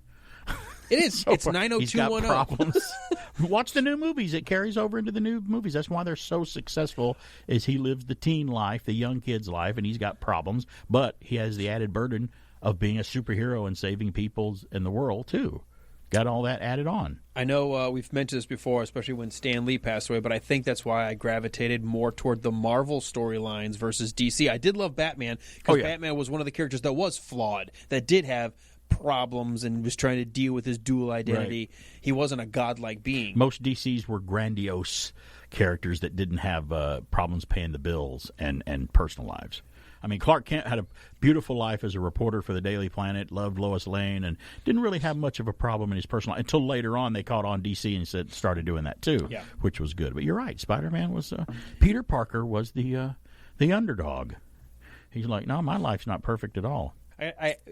It is. It's 90210. He's got problems. Watch the new movies. It carries over into the new movies. That's why they're so successful, is he lives the teen life, the young kid's life, and he's got problems, but he has the added burden of being a superhero and saving people in the world, too. Got all that added on. I know we've mentioned this before, especially when Stan Lee passed away, but I think that's why I gravitated more toward the Marvel storylines versus DC. I did love Batman, because Batman was one of the characters that was flawed, that did have problems and was trying to deal with his dual identity. Right. He wasn't a godlike being. Most DCs were grandiose characters that didn't have problems paying the bills and personal lives. I mean, Clark Kent had a beautiful life as a reporter for the Daily Planet, loved Lois Lane, and didn't really have much of a problem in his personal life until later on they caught on DC and started doing that too, which was good. But you're right, Spider-Man was Peter Parker was the underdog. He's like, no, my life's not perfect at all.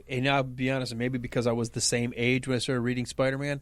And I'll be honest, and maybe because I was the same age when I started reading Spider-Man,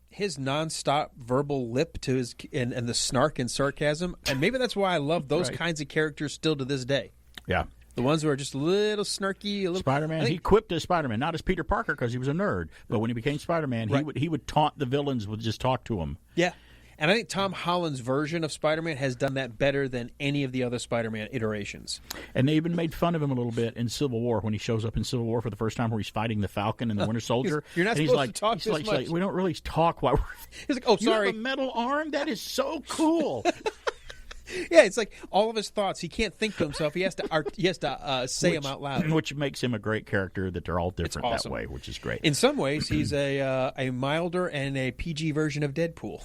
his nonstop verbal lip to his and the snark and sarcasm, and maybe that's why I love those kinds of characters still to this day. Yeah. The ones who are just a little snarky, a little Spider-Man. He quipped as Spider-Man, not as Peter Parker because he was a nerd. But when he became Spider-Man, he would taunt the villains with just talk to him. Yeah, and I think Tom Holland's version of Spider-Man has done that better than any of the other Spider-Man iterations. And they even made fun of him a little bit in Civil War when he shows up in Civil War for the first time, where he's fighting the Falcon and the Winter Soldier. You're not supposed to talk this much. He's like, we don't really talk while we're. He's like, oh, sorry. You have a metal arm? That is so cool. Yeah, it's like all of his thoughts. He can't think to himself. He has to say them out loud. Which makes him a great character, that they're all different awesome. that way, which is great. In some ways, he's a milder and a PG version of Deadpool.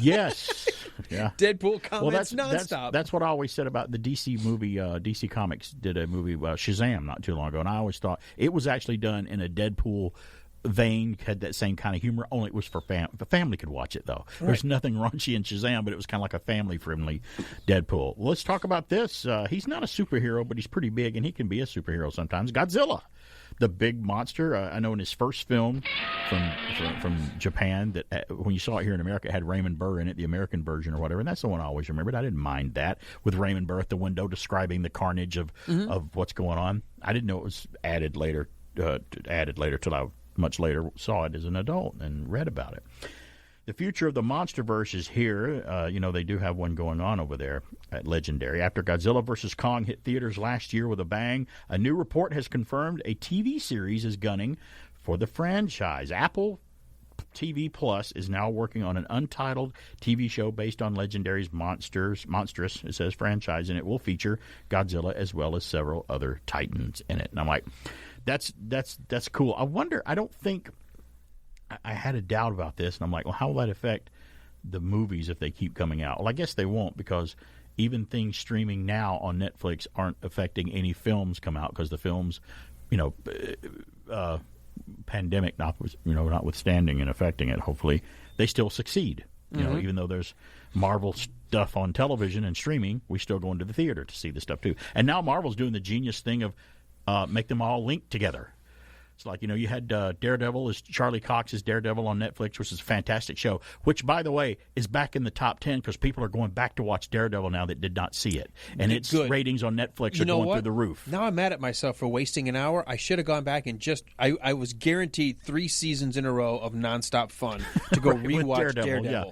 Yes. Yeah. Deadpool comments nonstop. That's what I always said about the DC movie. DC Comics did a movie, Shazam, not too long ago, and I always thought it was actually done in a Deadpool vein, had that same kind of humor, only it was for the family could watch it, though. Right. There's nothing raunchy in Shazam, but it was kind of like a family-friendly Deadpool. Well, let's talk about this. He's not a superhero, but he's pretty big, and he can be a superhero sometimes. Godzilla, the big monster. I know in his first film from Japan, that when you saw it here in America, it had Raymond Burr in it, the American version or whatever, and that's the one I always remembered. I didn't mind that, with Raymond Burr at the window describing the carnage of what's going on. I didn't know it was added later till I much later saw it as an adult and read about it. The future of the MonsterVerse is here. They do have one going on over there at Legendary. After Godzilla vs. Kong hit theaters last year with a bang, a new report has confirmed a TV series is gunning for the franchise. Apple TV Plus is now working on an untitled TV show based on Legendary's monstrous, it says, franchise, and it will feature Godzilla as well as several other titans in it. And I'm like, that's cool. I don't think I had a doubt about this, and I'm like, well, how will that affect the movies if they keep coming out? Well, I guess they won't, because even things streaming now on Netflix aren't affecting any films come out, because the films, pandemic notwithstanding and affecting it, hopefully they still succeed. Even though there's Marvel stuff on television and streaming, we still go into the theater to see the stuff too. And now Marvel's doing the genius thing of make them all link together. It's like, you had Daredevil as Charlie Cox's Daredevil on Netflix, which is a fantastic show, which, by the way, is back in the top 10 because people are going back to watch Daredevil now that did not see it. And its ratings on Netflix are going through the roof. Now I'm mad at myself for wasting an hour. I should have gone back and I was guaranteed 3 seasons in a row of nonstop fun to go rewatch Daredevil. Yeah.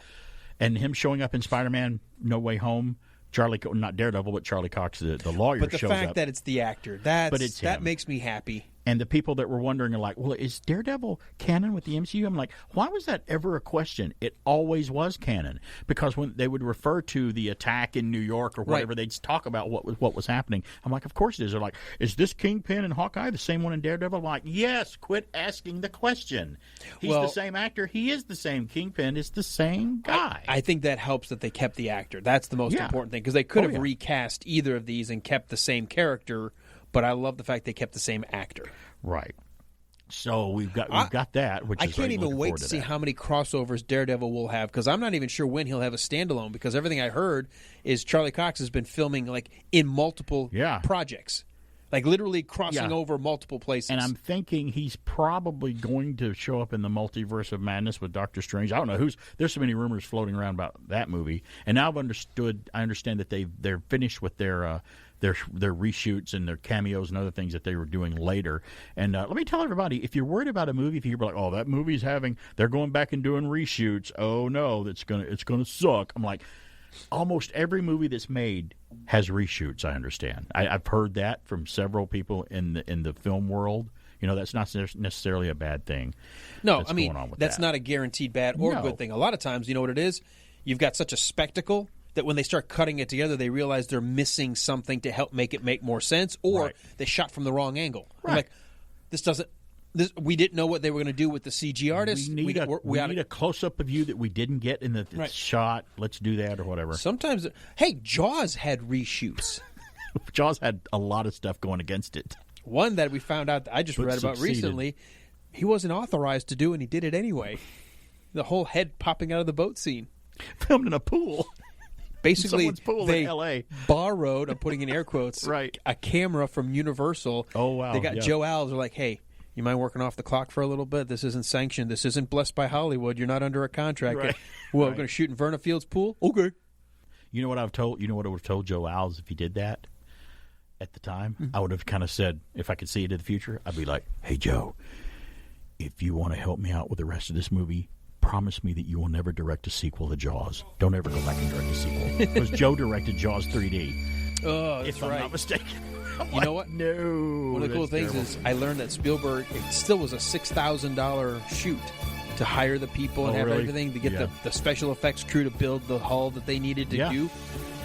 And him showing up in Spider-Man No Way Home. Not Daredevil, but Charlie Cox, the lawyer, shows up. But the fact that it's the actor, that makes me happy. And the people that were wondering are like, well, is Daredevil canon with the MCU? I'm like, why was that ever a question? It always was canon. Because when they would refer to the attack in New York or whatever, they'd talk about what was happening. I'm like, of course it is. They're like, is this Kingpin and Hawkeye the same one in Daredevil? I'm like, yes, quit asking the question. He's the same actor. He is the same. Kingpin is the same guy. I think that helps that they kept the actor. That's the most important thing, because they could have recast either of these and kept the same character. But I love the fact they kept the same actor. Right. So we've got that, which I can't even wait to see how many crossovers Daredevil will have, because I'm not even sure when he'll have a standalone, because everything I heard is Charlie Cox has been filming in multiple projects. Like literally crossing over multiple places. And I'm thinking he's probably going to show up in the Multiverse of Madness with Doctor Strange. I don't know there's so many rumors floating around about that movie. And now I understand that they're finished with their reshoots and their cameos and other things that they were doing later. And let me tell everybody, if you're worried about a movie, if you're like, oh, that movie's they're going back and doing reshoots. Oh no, it's gonna suck. I'm like, almost every movie that's made has reshoots. I understand. I've heard that from several people in the film world. That's not necessarily a bad thing. No, I mean that's not a guaranteed bad or good thing. A lot of times, you know what it is? You've got such a spectacle that when they start cutting it together, they realize they're missing something to help make it make more sense, or they shot from the wrong angle. Right. Like, we didn't know what they were going to do with the CG artists. We need a close-up of you that we didn't get in the shot. Let's do that or whatever. Sometimes, Jaws had reshoots. Jaws had a lot of stuff going against it. One that we found out, I just read about recently, he wasn't authorized to do, and he did it anyway. The whole head popping out of the boat scene. Filmed in a pool. Basically, they in LA. borrowed, I'm putting in air quotes, a camera from Universal. Oh, wow. They got Joe Alves. They're like, hey, you mind working off the clock for a little bit? This isn't sanctioned. This isn't blessed by Hollywood. You're not under a contract. Right. Well, we're going to shoot in Verna Field's pool? Okay. You know what I would have told Joe Alves if he did that at the time? Mm-hmm. I would have kind of said, if I could see it in the future, I'd be like, hey, Joe, if you want to help me out with the rest of this movie, promise me that you will never direct a sequel to Jaws. Don't ever go back and direct a sequel. Because Joe directed Jaws 3D. Oh, that's if I'm not mistaken. You know what? No. One of the cool things is I learned that Spielberg, it still was a $6,000 shoot to hire the people and have everything to get the special effects crew to build the hull that they needed to do.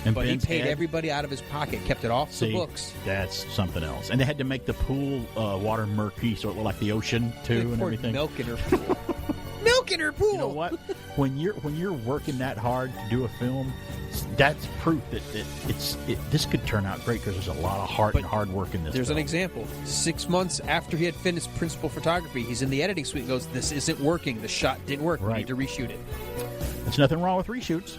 And but Ben's he paid head? everybody out of his pocket, kept it off the books. That's something else. And they had to make the pool water murky so it looked like the ocean too, and poured everything. milk in her pool. Milk in her pool. You know what? When you're working that hard to do a film, that's proof that this could turn out great because there's a lot of heart and hard work in this. There's film. an example. 6 months after he had finished principal photography, he's in the editing suite and goes, "This isn't working. The shot didn't work. We need to reshoot it." There's nothing wrong with reshoots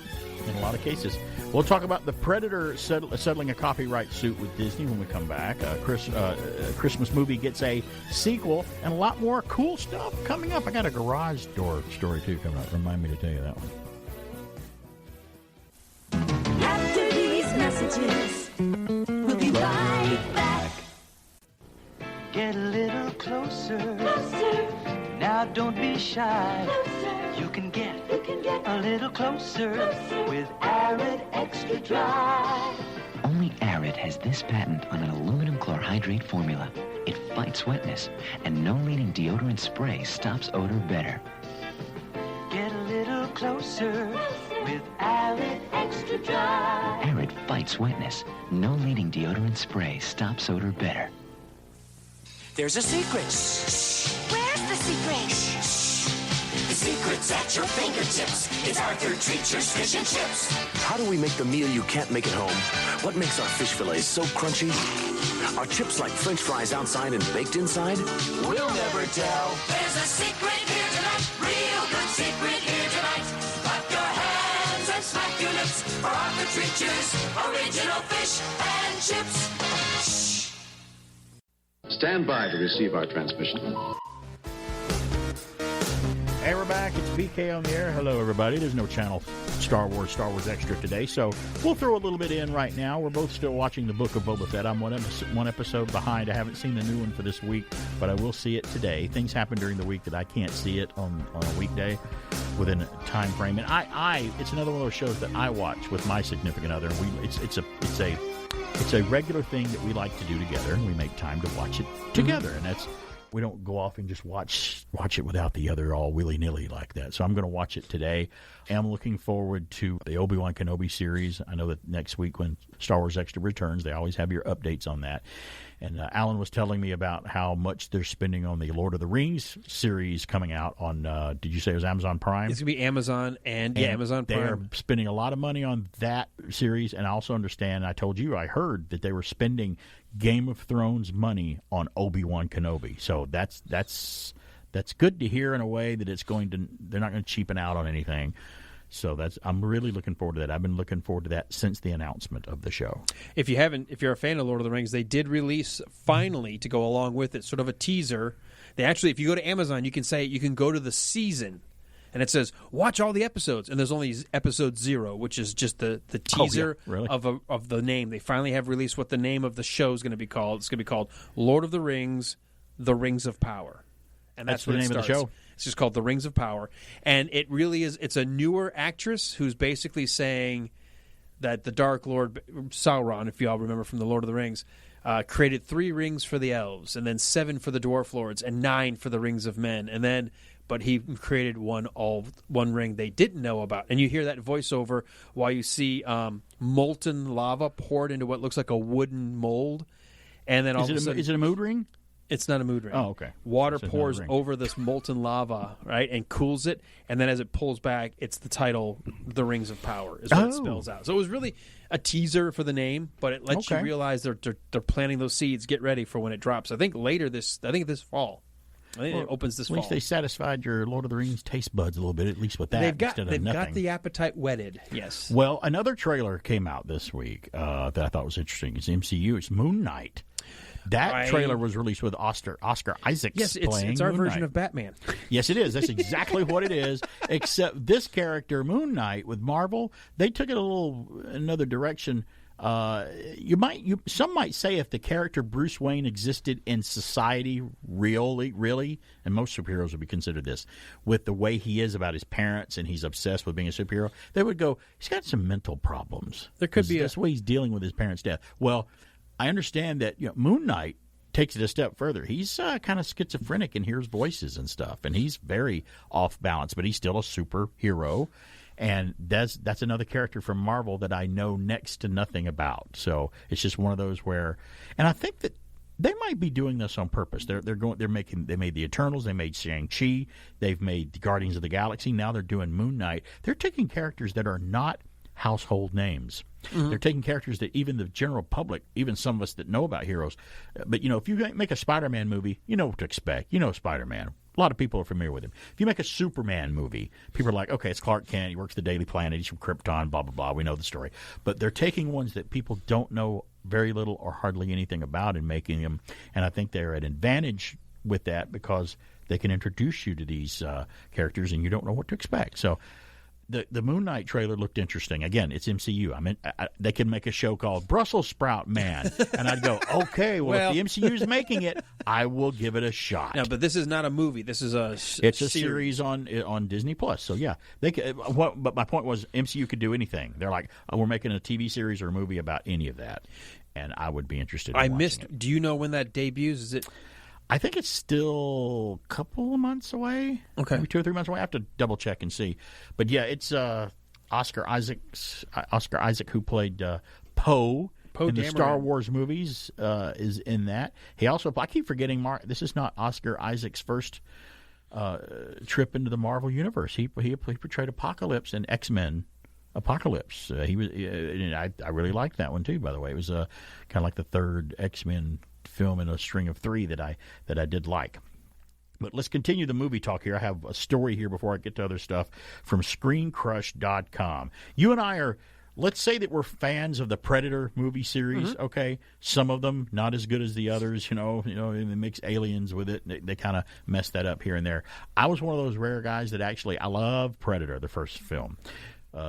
in a lot of cases. We'll talk about the Predator settling a copyright suit with Disney when we come back. Christmas movie gets a sequel and a lot more cool stuff coming up. I got a garage door story too coming up. Remind me to tell you that one. After these messages, we'll be right back. Get a little closer. Closer. Now don't be shy. Closer. You can get a little closer with Arid Extra Dry. Only Arid has this patent on an aluminum chlorhydrate formula. It fights wetness, and no leading deodorant spray stops odor better. Get a little closer with Arid Extra Dry. Arid fights wetness. No leading deodorant spray stops odor better. There's a secret. Where's the secret? The secret's at your fingertips. It's Arthur Treacher's Fish and Chips. How do we make the meal you can't make at home? What makes our fish fillets so crunchy? Are chips like French fries outside and baked inside? We'll never tell. There's a secret here tonight. Real good secret here tonight. Clap your hands and smack your lips for Arthur Treacher's original fish and chips. Stand by to receive our transmission. Hey, we're back. It's BK on the air. Hello, everybody. There's no channel Star Wars Extra today, so we'll throw a little bit in right now. We're both still watching the Book of Boba Fett. I'm one episode behind. I haven't seen the new one for this week, but I will see it today. Things happen during the week that I can't see it on a weekday within a time frame. And it's another one of those shows that I watch with my significant other. It's a regular thing that we like to do together, and we make time to watch it together. And that's. We don't go off and just watch it without the other all willy-nilly like that. So I'm going to watch it today. I'm looking forward to the Obi-Wan Kenobi series. I know that next week when Star Wars Extra returns, they always have your updates on that. And Alan was telling me about how much they're spending on the Lord of the Rings series coming out on, did you say it was Amazon Prime? It's going to be Amazon and Amazon Prime. They're spending a lot of money on that series. And I also understand, I heard that they were spending Game of Thrones money on Obi-Wan Kenobi. So that's good to hear in a way that they're not going to cheapen out on anything. So I'm really looking forward to that. I've been looking forward to that since the announcement of the show. If you're a fan of Lord of the Rings, they did release finally to go along with it sort of a teaser. They actually, if you go to Amazon, you can go to the season, and it says watch all the episodes, and there's only episode 0, which is just the teaser of the name. They finally have released what the name of the show is going to be called. It's going to be called Lord of the Rings: The Rings of Power. And that's what the name of the show. It's just called The Rings of Power. And it really is, it's a newer actress who's basically saying that the Dark Lord, Sauron, if you all remember from the Lord of the Rings, created 3 rings for the elves, and then 7 for the dwarf lords, and 9 for the rings of men. But he created one ring they didn't know about. And you hear that voiceover while you see molten lava poured into what looks like a wooden mold. And then all of a sudden, is it a mood ring? It's not a mood ring. Oh, okay. Water pours over this molten lava, right, and cools it, and then as it pulls back, it's the title, The Rings of Power, is what it spells out. So it was really a teaser for the name, but it lets you realize they're planting those seeds. Get ready for when it drops. I think this fall. I think it opens this fall. At least they satisfied your Lord of the Rings taste buds a little bit, at least with that. They've got the appetite whetted, yes. Well, another trailer came out this week that I thought was interesting. It's MCU. It's Moon Knight. That trailer was released with Oscar Isaacs. Yes, it's our version of Batman. Yes, it is. That's exactly what it is. Except this character, Moon Knight, with Marvel, they took it another direction. Some might say if the character Bruce Wayne existed in society, really, and most superheroes would be considered this, with the way he is about his parents and he's obsessed with being a superhero, they would go, he's got some mental problems. There could be that's the way he's dealing with his parents' death. Well, I understand that Moon Knight takes it a step further. He's kind of schizophrenic and hears voices and stuff, and he's very off balance, but he's still a superhero. And that's another character from Marvel that I know next to nothing about. So it's just one of those where, and I think that they might be doing this on purpose. They made the Eternals, they made Shang-Chi, they've made the Guardians of the Galaxy. Now they're doing Moon Knight. They're taking characters that are not household names. Mm-hmm. They're taking characters that even the general public, even some of us that know about heroes, but if you make a Spider-Man movie, you know what to expect. You know Spider-Man. A lot of people are familiar with him. If you make a Superman movie, people are like, okay, it's Clark Kent. He works the Daily Planet. He's from Krypton, blah, blah, blah. We know the story. But they're taking ones that people don't know very little or hardly anything about and making them. And I think they're at an advantage with that because they can introduce you to these characters and you don't know what to expect. So the Moon Knight trailer looked interesting. Again, it's MCU. I mean, they can make a show called Brussels Sprout Man, and I'd go, okay, well, if the MCU's making it, I will give it a shot. No, but this is not a movie. This is a series on Disney Plus. So yeah, but my point was MCU could do anything. They're like, we're making a TV series or a movie about any of that, and I would be interested. In watching it. Do you know when that debuts? Is it? I think it's still a couple of months away. Okay. Maybe 2 or 3 months away. I have to double check and see. But yeah, it's Oscar Isaac, who played Poe in the Star Wars movies, is in that. He also, I keep forgetting, this is not Oscar Isaac's first trip into the Marvel Universe. He portrayed Apocalypse in X-Men Apocalypse. He was. I really liked that one too, by the way. It was kind of like the third X-Men film in a string of 3 that I did like. But let's continue the movie talk here. I have a story here before I get to other stuff from ScreenCrush.com. You and I are, let's say that we're fans of the Predator movie series, mm-hmm. Okay? Some of them not as good as the others, they mix aliens with it. They kind of mess that up here and there. I was one of those rare guys that actually, I love Predator, the first film.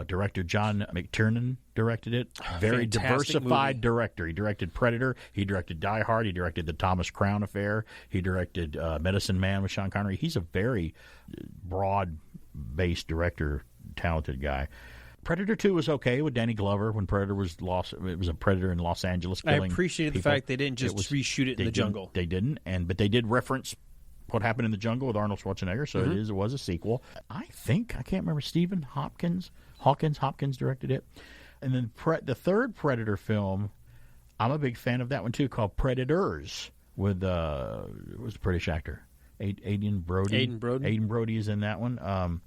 Director John McTiernan directed it. Very diversified movie. Director. He directed Predator. He directed Die Hard. He directed The Thomas Crown Affair. He directed Medicine Man with Sean Connery. He's a very broad-based director, talented guy. Predator 2 was okay with Danny Glover when Predator was lost. It was a Predator in Los Angeles killing I appreciated people. the fact they didn't just reshoot it in the jungle. They didn't, but they did reference what happened in the jungle with Arnold Schwarzenegger, so mm-hmm. It was a sequel. I can't remember, Stephen Hopkins directed it. And then the third Predator film, I'm a big fan of that one too, called Predators, with it was a British actor, Aidan Brody. Aidan Brody is in that one.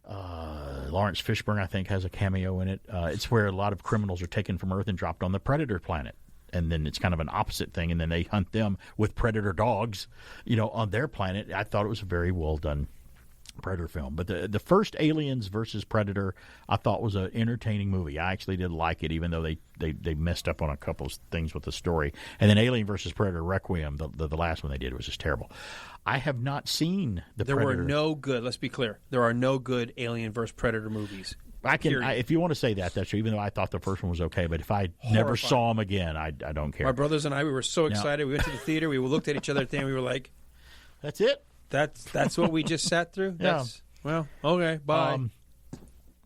Lawrence Fishburne, I think, has a cameo in it. It's where a lot of criminals are taken from Earth and dropped on the Predator planet. And then it's kind of an opposite thing, and then they hunt them with predator dogs, on their planet. I thought it was a very well done Predator film. But the first Aliens versus Predator, I thought was an entertaining movie. I actually did like it, even though they messed up on a couple of things with the story. And then Alien versus Predator Requiem, the last one they did, was just terrible. I have not seen Predator. Were no good. Let's be clear. There are no good Alien versus Predator movies. If you want to say that, that's true, even though I thought the first one was okay. But if I never saw him again, I don't care. My brothers and I, we were so excited. We went to the theater. We looked at each other at the end. We were like, "That's it. That's what we just sat through." Well, okay, bye.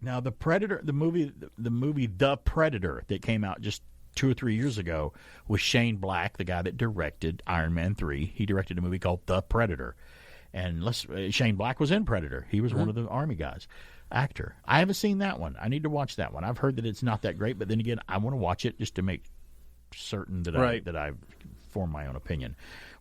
Now the Predator, the movie The Predator that came out just 2 or 3 years ago was Shane Black, the guy that directed Iron Man 3. He directed a movie called The Predator, and Shane Black was in Predator. He was one of the army guys. Actor. I haven't seen that one. I need to watch that one. I've heard that it's not that great, but then again, I want to watch it just to make certain that I've formed my own opinion.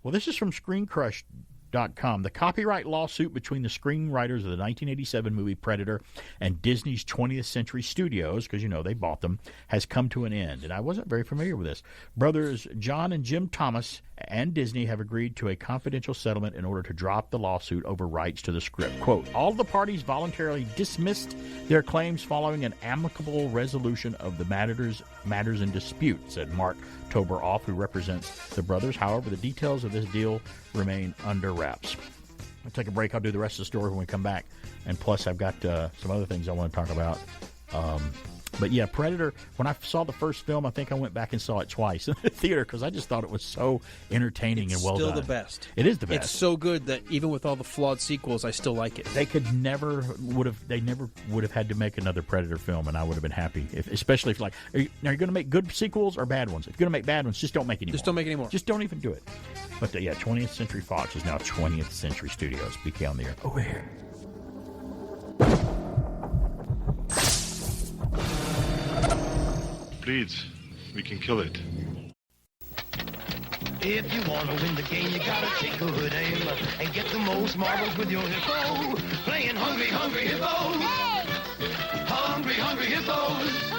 Well, this is from ScreenCrush.com. The copyright lawsuit between the screenwriters of the 1987 movie Predator and Disney's 20th Century Studios, because they bought them, has come to an end. And I wasn't very familiar with this. Brothers John and Jim Thomas and Disney have agreed to a confidential settlement in order to drop the lawsuit over rights to the script. Quote, all of the parties voluntarily dismissed their claims following an amicable resolution of the matters in dispute, said Mark Toberoff, who represents the brothers. However, the details of this deal remain under wraps. I'll take a break. I'll do the rest of the story when we come back. And plus, I've got some other things I want to talk about. But yeah, Predator, when I saw the first film, I think I went back and saw it twice in the theater because I just thought it was so entertaining and well done. It's still the best. It is the best. It's so good that even with all the flawed sequels, I still like it. They never would have had to make another Predator film, and I would have been happy. Especially if, are you going to make good sequels or bad ones? If you're going to make bad ones, just don't make any more. Just don't make any more. Just don't even do it. But 20th Century Fox is now 20th Century Studios. BK on the air. Over here. bleeds, we can kill it. If you want to win the game, you gotta take good aim and get the most marbles with your hippo. Playing Hungry, Hungry Hippos. Hungry, Hungry Hippos.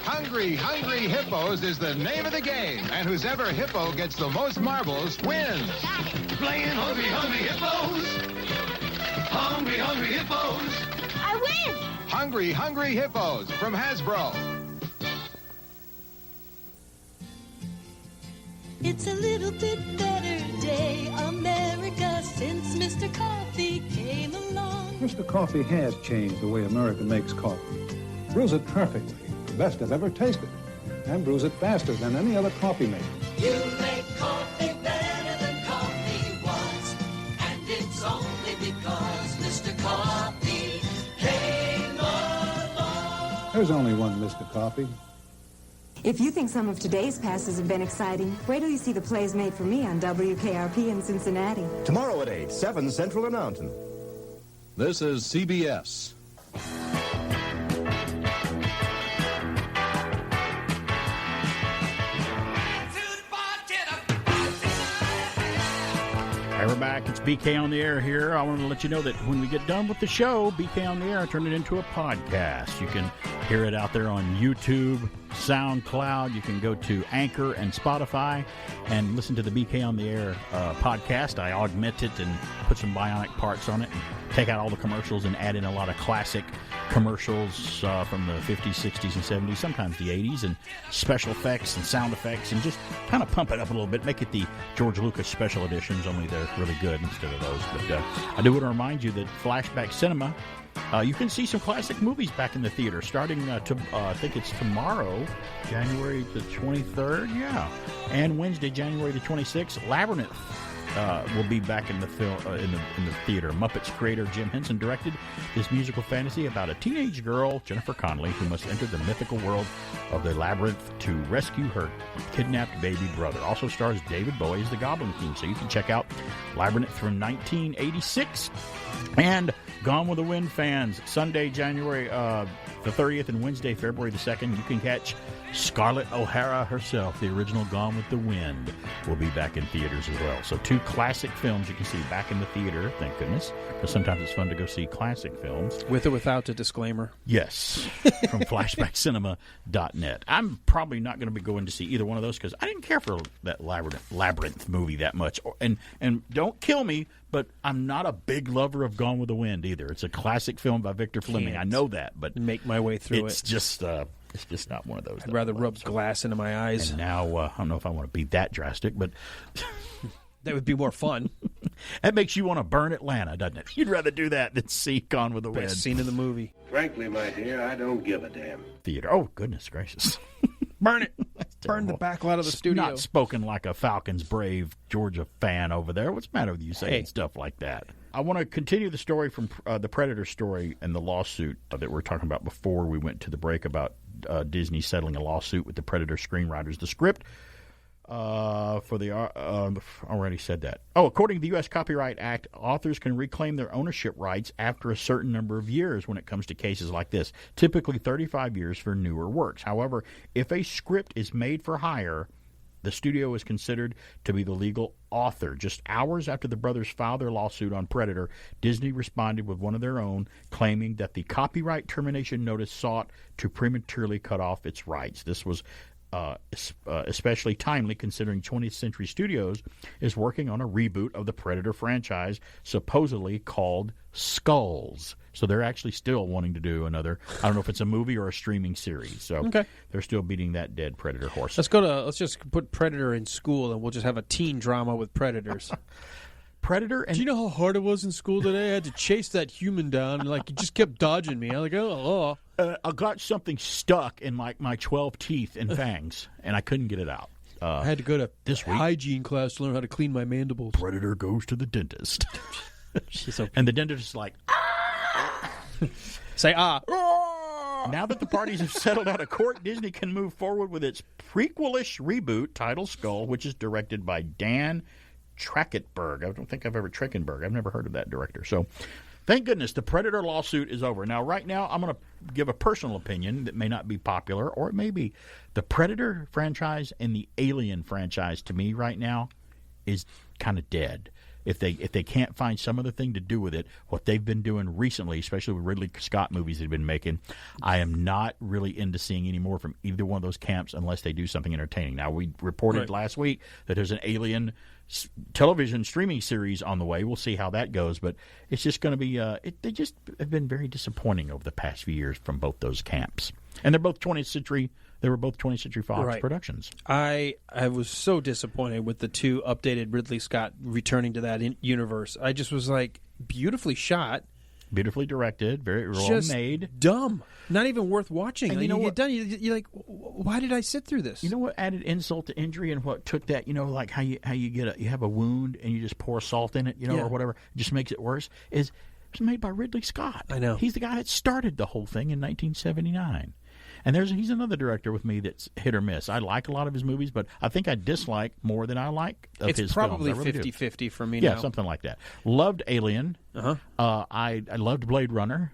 Hungry, Hungry Hippos is the name of the game, and whoever hippo gets the most marbles wins. Playing Hungry, Hungry Hippos. Hungry, Hungry Hippos. I win! Hungry, Hungry Hippos from Hasbro. It's a little bit better day, America, since Mr. Coffee came along. Mr. Coffee has changed the way America makes coffee. Brews it perfectly, the best I've ever tasted, and brews it faster than any other coffee maker. You make coffee better than coffee was, and it's only because Mr. Coffee came along. There's only one Mr. Coffee. If you think some of today's passes have been exciting, wait till you see the plays made for me on WKRP in Cincinnati. Tomorrow at 8, 7 Central and Mountain. This is CBS. Hey, we're back. It's BK on the Air here. I want to let you know that when we get done with the show, BK on the Air, I turn it into a podcast. You can hear it out there on YouTube, SoundCloud. You can go to Anchor and Spotify and listen to the BK on the Air podcast. I augment it and put some bionic parts on it and take out all the commercials and add in a lot of classic commercials from the 50s, 60s, and 70s, sometimes the 80s, and special effects and sound effects, and just kind of pump it up a little bit, make it the George Lucas special editions, only they're really good instead of those. But I do want to remind you that Flashback Cinema, you can see some classic movies back in the theater starting, I think it's tomorrow, January the 23rd, yeah, and Wednesday, January the 26th, Labyrinth will be back in the film in the theater. Muppets creator Jim Henson directed this musical fantasy about a teenage girl, Jennifer Connelly, who must enter the mythical world of the labyrinth to rescue her kidnapped baby brother. Also stars David Bowie as the Goblin King, so you can check out Labyrinth from 1986. And Gone with the Wind fans, Sunday, January the 30th and Wednesday, February the 2nd, you can catch Scarlett O'Hara herself. The original Gone with the Wind will be back in theaters as well. So two classic films you can see back in the theater, thank goodness, because sometimes it's fun to go see classic films. With or without a disclaimer? Yes, from flashbackcinema.net. I'm probably not going to be going to see either one of those because I didn't care for that Labyrinth movie that much. And don't kill me, but I'm not a big lover of Gone with the Wind either. It's a classic film by Victor Fleming. I know that, but make my way through it's just not one of those. I'd rather rub glass into my eyes. And now, I don't know if I want to be that drastic, but that would be more fun. That makes you want to burn Atlanta, doesn't it? You'd rather do that than see Gone with the Wind. Best scene in the movie. Frankly, my dear, I don't give a damn. Theater. Oh, goodness gracious. Burn it. Burn the backlight of the studio. Not spoken like a Falcons brave Georgia fan over there. What's the matter with you saying stuff like that? I want to continue the story from the Predator story and the lawsuit that we were talking about before we went to the break about Disney settling a lawsuit with the Predator screenwriters. The script for the already said that. Oh, according to the U.S. Copyright Act, authors can reclaim their ownership rights after a certain number of years when it comes to cases like this, typically 35 years for newer works. However, if a script is made for hire, the studio is considered to be the legal author. Just hours after the brothers filed their lawsuit on Predator, Disney responded with one of their own, claiming that the copyright termination notice sought to prematurely cut off its rights. This was especially timely considering 20th Century Studios is working on a reboot of the Predator franchise, supposedly called Skulls. So they're actually still wanting to do another, I don't know if it's a movie or a streaming series. So they're still beating that dead Predator horse. Let's just put Predator in school and we'll just have a teen drama with predators. Predator and... Do you know how hard it was in school today? I had to chase that human down and he just kept dodging me. I'm like, oh. I got something stuck in my 12 teeth and fangs, and I couldn't get it out. I had to go to this week hygiene class to learn how to clean my mandibles. Predator goes to the dentist. And the dentist is like, say ah. Now that the parties have settled out of court, Disney can move forward with its prequel-ish reboot titled Skull, which is directed by Dan Trachtenberg. I don't think I've ever Trachtenberg. I've never heard of that director. So Thank goodness the Predator lawsuit is over. Now, right now, I'm going to give a personal opinion that may not be popular, or it may be. The Predator franchise and the Alien franchise, to me, right now, is kind of dead. If they can't find some other thing to do with it, what they've been doing recently, especially with Ridley Scott movies they've been making, I am not really into seeing any more from either one of those camps unless they do something entertaining. Now, we reported last week that there's an Alien television streaming series on the way. We'll see how that goes, but it's just going to be they just have been very disappointing over the past few years from both those camps. And they're both 20th century. They were both 20th Century Fox productions. I was so disappointed with the two updated Ridley Scott returning to that universe. I just was like, beautifully shot, beautifully directed, very well made. Dumb, not even worth watching. And you know what? You're like, why did I sit through this? You know what added insult to injury and what took that? You know, like how you have a wound and you just pour salt in it, or whatever, it just makes it worse. It was made by Ridley Scott. I know. He's the guy that started the whole thing in 1979. And he's another director with me that's hit or miss. I like a lot of his movies, but I think I dislike more than I like of his films. It's probably really 50-50 for me now. Yeah, something like that. Loved Alien. I loved Blade Runner.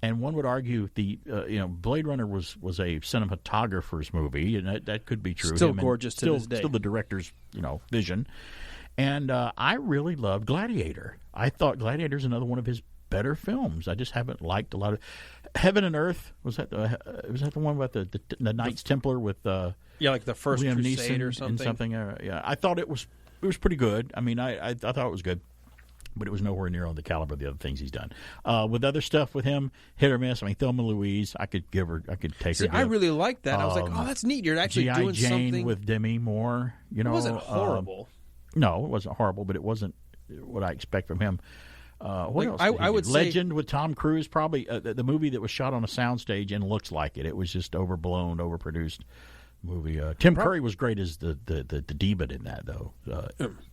And one would argue the Blade Runner was a cinematographer's movie, and that could be true. Still gorgeous to this day. Still the director's vision. And I really loved Gladiator. I thought Gladiator's another one of his better films. I just haven't liked a lot of Heaven and Earth. Was that the one about the Knights Templar with like the First Liam Crusade Neeson or something? I thought it was pretty good. I mean, I thought it was good, but it was nowhere near on the caliber of the other things he's done. With other stuff with him, hit or miss. I mean, Thelma Louise, I could take her. I really liked that. I was like, oh, that's neat. You're actually G.I. doing Jane something with Demi Moore. It wasn't horrible. No, it wasn't horrible, but it wasn't what I expect from him. What else? I would say Legend with Tom Cruise, probably the movie that was shot on a soundstage and looks like it. It was just overblown, overproduced movie. Tim Curry was great as the diva in that, though.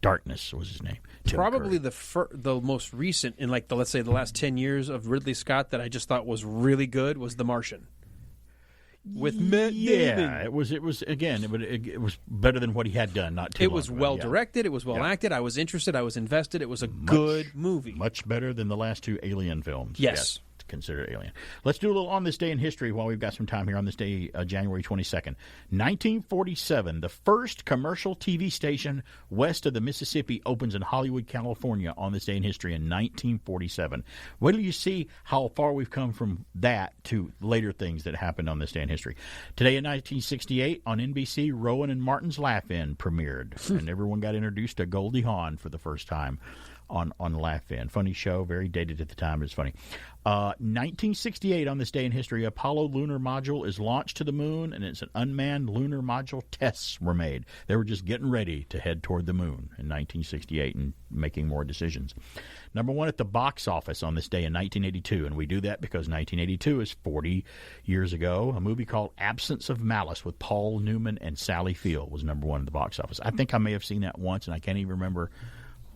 Darkness was his name. Probably the most recent in let's say the last 10 years of Ridley Scott that I just thought was really good was The Martian. With Matt Damon. It was again. It was better than what he had done. It was well directed. It was well acted. I was interested. I was invested. It was a good movie. Much better than the last two Alien films. Yes. Considered Alien. Let's do a little on this day in history while we've got some time here on this day, January 22nd. 1947, the first commercial TV station west of the Mississippi opens in Hollywood, California on this day in history in 1947. Wait till you see how far we've come from that to later things that happened on this day in history. Today in 1968, on NBC, Rowan and Martin's Laugh-In premiered, and everyone got introduced to Goldie Hawn for the first time on Laugh-In. Funny show, very dated at the time, but it's funny. 1968, on this day in history, Apollo lunar module is launched to the moon, and it's an unmanned lunar module. Tests were made. They were just getting ready to head toward the moon in 1968 and making more decisions. Number one at the box office on this day in 1982, and we do that because 1982 is 40 years ago. A movie called Absence of Malice with Paul Newman and Sally Field was number one at the box office. I think I may have seen that once, and I can't even remember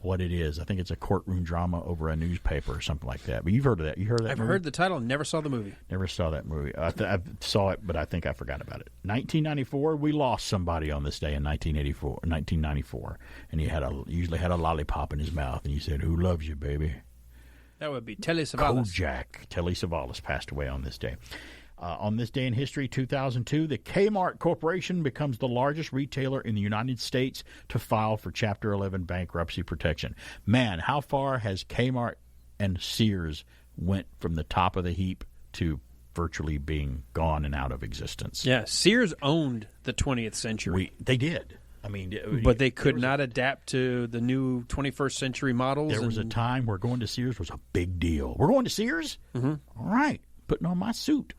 what it is. I think it's a courtroom drama over a newspaper or something like that. But you've heard of that. You heard of that I've movie? heard the title and never saw the movie. Never saw that movie. I saw it, but I think I forgot about it. 1994, we lost somebody on this day in 1994. And he usually had a lollipop in his mouth, and he said, "Who loves you, baby?" That would be Telly Savalas. Kojak. Telly Savalas passed away on this day. On this day in history, 2002, the Kmart Corporation becomes the largest retailer in the United States to file for Chapter 11 bankruptcy protection. Man, how far has Kmart and Sears went from the top of the heap to virtually being gone and out of existence? Yeah, Sears owned the 20th century. They did. I mean, but they could not adapt to the new 21st century models. There was a time where going to Sears was a big deal. We're going to Sears? Mm-hmm. All right. Putting on my suit.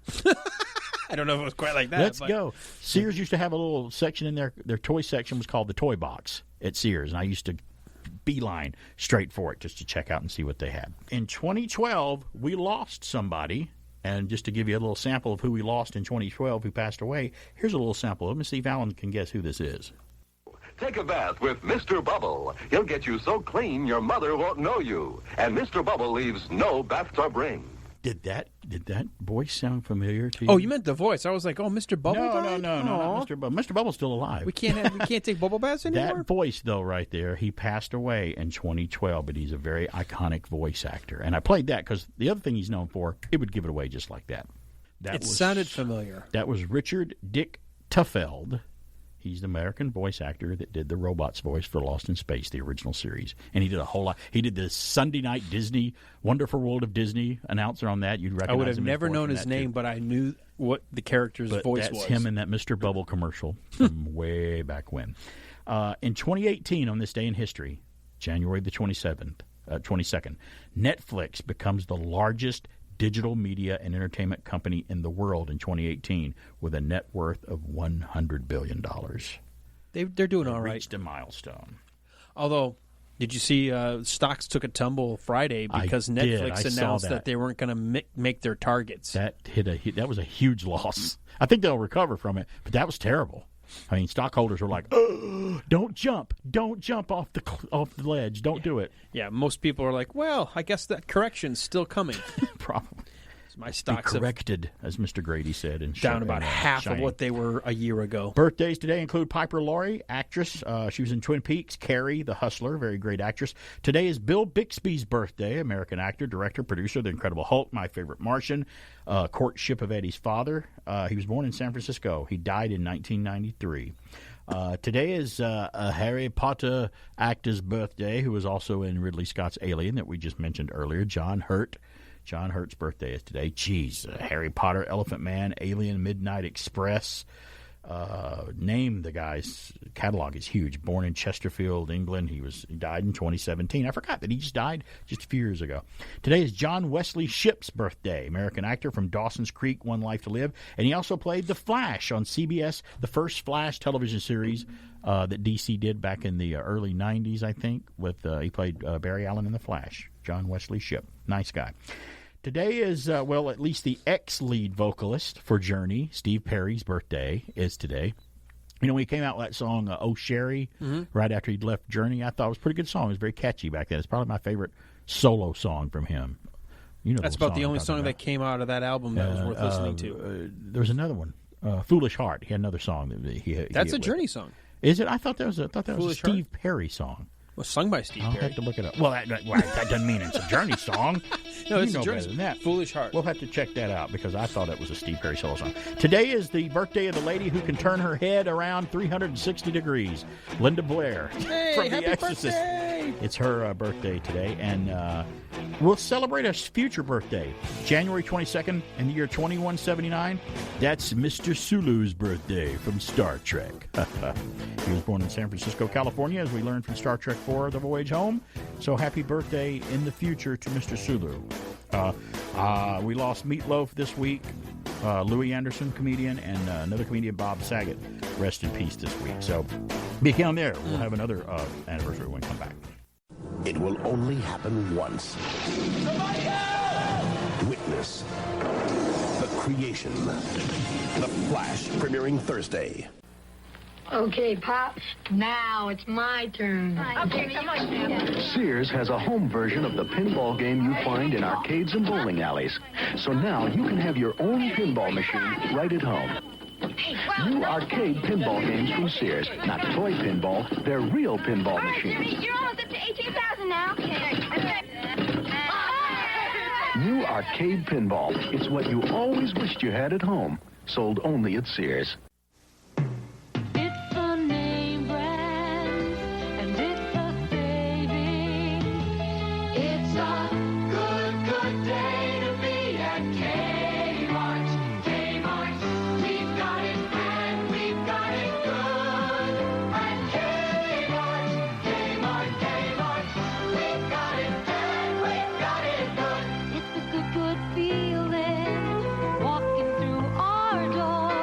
I don't know if it was quite like that. Let's go. Sears used to have a little section in their toy section was called the toy box at Sears, and I used to beeline straight for it just to check out and see what they had. In 2012, we lost somebody, and just to give you a little sample of who we lost in 2012 who passed away, here's a little sample. Let me see if Alan can guess who this is. Take a bath with Mr. Bubble. He'll get you so clean your mother won't know you. And Mr. Bubble leaves no bathtub ring. Did that voice sound familiar to you? Oh, you meant the voice. I was like, oh, Mr. Bubble died? No, not Mr. Bubble. Mr. Bubble's still alive. We can't take bubble baths anymore? That voice, though, right there, he passed away in 2012, but he's a very iconic voice actor. And I played that because the other thing he's known for, it would give it away just like that. Sounded familiar. That was Richard Dick Tuffeld. He's the American voice actor that did the robot's voice for Lost in Space, the original series. And he did a whole lot. He did the Sunday night Disney, Wonderful World of Disney announcer on that. You'd recognize him. I would have never known his name, but I knew what the character's voice was. That's him in that Mr. Bubble commercial from way back when. In 2018, on this day in history, January the 22nd, Netflix becomes the largest digital media and entertainment company in the world in 2018 with a net worth of $100 billion. They're doing all right. Reached a milestone. Although, did you see stocks took a tumble Friday because Netflix announced that they weren't going to make their targets? That was a huge loss. I think they'll recover from it, but that was terrible. I mean, stockholders were like, oh, don't jump off the ledge. Don't do it. Yeah, most people are like, well, I guess that correction's still coming. Probably. My stocks be corrected, as Mr. Grady said. Down about half of what they were a year ago. Birthdays today include Piper Laurie, actress. She was in Twin Peaks. Carrie, the Hustler, very great actress. Today is Bill Bixby's birthday, American actor, director, producer, The Incredible Hulk, My Favorite Martian, Courtship of Eddie's Father. He was born in San Francisco. He died in 1993. Today is a Harry Potter actor's birthday, who was also in Ridley Scott's Alien that we just mentioned earlier, John Hurt. John Hurt's birthday is today. Jeez, Harry Potter, Elephant Man, Alien, Midnight Express. Name the guy's catalog is huge. Born in Chesterfield, England. He died in 2017. I forgot that he just died just a few years ago. Today is John Wesley Shipp's birthday. American actor from Dawson's Creek, One Life to Live. And he also played The Flash on CBS, the first Flash television series that DC did back in the early 90s, I think. He played Barry Allen in The Flash. John Wesley Shipp. Nice guy. Today is, at least the ex-lead vocalist for Journey, Steve Perry's birthday is today. You know, when he came out with that song, Oh Sherry, right after he'd left Journey, I thought it was a pretty good song. It was very catchy back then. It's probably my favorite solo song from him. You know, that's about the only song that came out of that album that was worth listening to. There was another one, Foolish Heart. He had another song. That's a Journey song. Is it? I thought that was a Steve Perry song. Well, sung by Steve Perry. I'll have to look it up. Well, that doesn't mean it's a Journey song. No, it's a Journey better than that. Foolish Heart. We'll have to check that out because I thought it was a Steve Perry solo song. Today is the birthday of the lady who can turn her head around 360 degrees, Linda Blair from The Exorcist. Birthday! It's her birthday today, and we'll celebrate a future birthday, January 22nd in the year 2179. That's Mr. Sulu's birthday from Star Trek. He was born in San Francisco, California, as we learned from Star Trek 4, The Voyage Home. So happy birthday in the future to Mr. Sulu. We lost Meatloaf this week. Louis Anderson, comedian, and another comedian, Bob Saget, rest in peace this week. So be down there. We'll have another anniversary when we come back. It will only happen once. Witness the creation. The Flash, premiering Thursday. Okay, Pop. Now it's my turn. Okay, come on, Sam. Sears has a home version of the pinball game you find in arcades and bowling alleys. So now you can have your own pinball machine right at home. New arcade pinball games from Sears. Not toy pinball, they're real pinball machines. You're almost up to 18,000 now. New arcade pinball. It's what you always wished you had at home. Sold only at Sears. It's a name brand, and it's a saving. It's a good day to be at Kmart. Kmart, we've got it and we've got it good. At Kmart, we've got it and we've got it good. It's a good feeling walking through our door.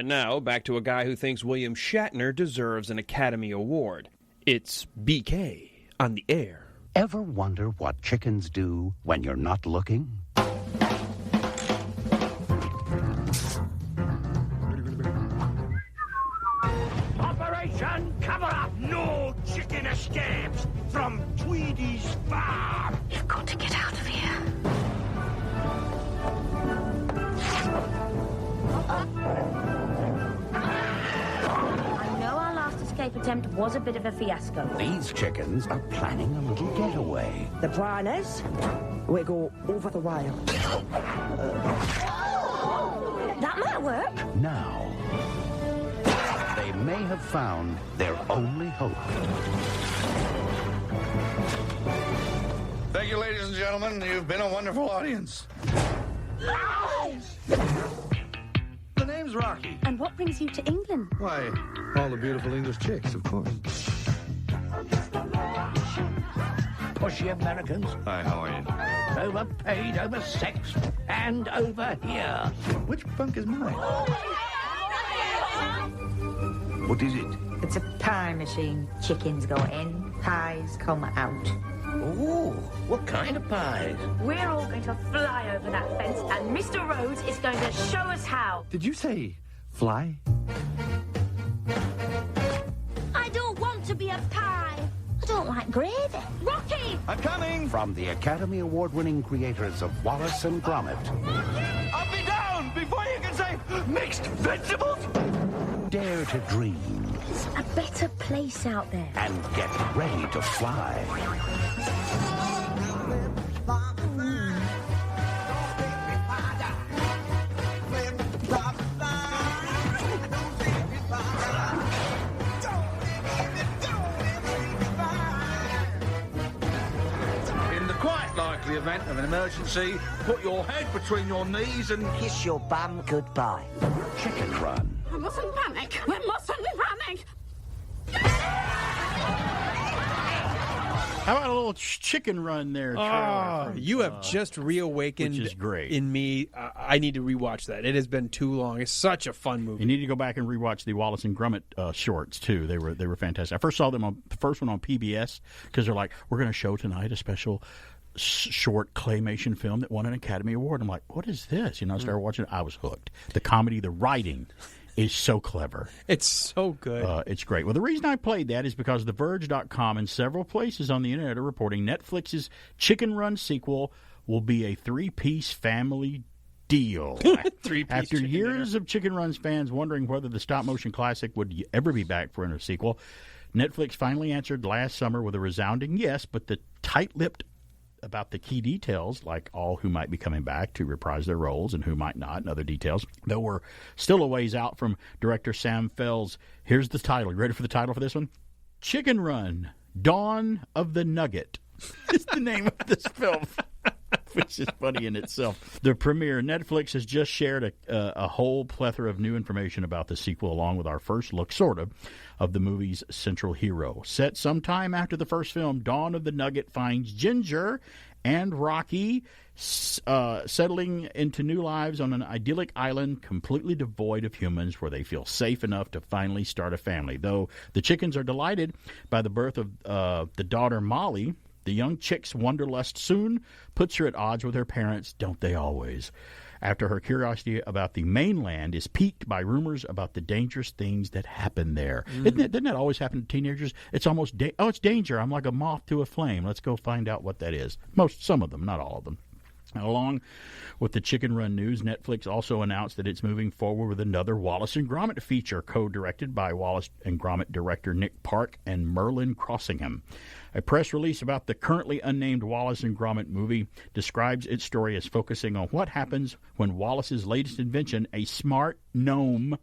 And now, back to a guy who thinks William Shatner deserves an Academy Award. It's BK on the air. Ever wonder what chickens do when you're not looking? Operation Cover Up! No chicken escapes from Tweedy's farm! You've got to get out of here. I know our last escape attempt was a bit of a fiasco. These chickens are planning a little getaway. The plan is, we go over the wire. That might work. Now, they may have found their only hope. Thank you, ladies and gentlemen. You've been a wonderful audience. The name's Rocky. And what brings you to England? Why, all the beautiful English chicks, of course. Pushy Americans. Hi, how are you? Overpaid, oversexed, and over here. Which bunk is mine? What is it? It's a pie machine. Chickens go in, pies come out. Ooh, what kind of pies? We're all going to fly over that fence, and Mr. Rhodes is going to show us how. Did you say fly? I don't want to be a pie. I don't like gravy. Rocky! I'm coming! From the Academy Award-winning creators of Wallace and Gromit. I'll be down before you can say mixed vegetables! Dare to dream. There's a better place out there. And get ready to fly. In the quite likely event of an emergency, put your head between your knees and kiss your bum goodbye. Chicken Run. We mustn't panic. We mustn't panic. How about a little chicken run there, Trevor? You have just reawakened which is great. in me. I need to rewatch that. It has been too long. It's such a fun movie. You need to go back and rewatch the Wallace and Gromit shorts too. They were fantastic. I first saw them on the first one on PBS because they're like, we're going to show tonight a special short claymation film that won an Academy Award. I'm like, what is this? I started watching it. I was hooked. The comedy, the writing is so clever. It's so good. It's great. Well, the reason I played that is because TheVerge.com and several places on the internet are reporting Netflix's Chicken Run sequel will be a three-piece family deal. After years of Chicken Run's fans wondering whether the stop-motion classic would ever be back for a sequel, Netflix finally answered last summer with a resounding yes, but the tight-lipped about the key details, like all who might be coming back to reprise their roles and who might not, and other details, though we're still a ways out from director Sam Fell's. Here's the title. You ready for the title for this one? Chicken Run, Dawn of the Nugget is the name of this film, which is funny in itself. The premiere, Netflix has just shared a whole plethora of new information about the sequel, along with our first look, sort of the movie's central hero. Set sometime after the first film, Dawn of the Nugget finds Ginger and Rocky settling into new lives on an idyllic island completely devoid of humans, where they feel safe enough to finally start a family. Though the chickens are delighted by the birth of the daughter Molly, the young chick's wanderlust soon puts her at odds with her parents, don't they always? After her curiosity about the mainland is piqued by rumors about the dangerous things that happen there. Doesn't that always happen to teenagers? It's almost, it's danger. I'm like a moth to a flame. Let's go find out what that is. Some of them, not all of them. Along with the Chicken Run news, Netflix also announced that it's moving forward with another Wallace and Gromit feature, co-directed by Wallace and Gromit director Nick Park and Merlin Crossingham. A press release about the currently unnamed Wallace and Gromit movie describes its story as focusing on what happens when Wallace's latest invention, a smart gnome,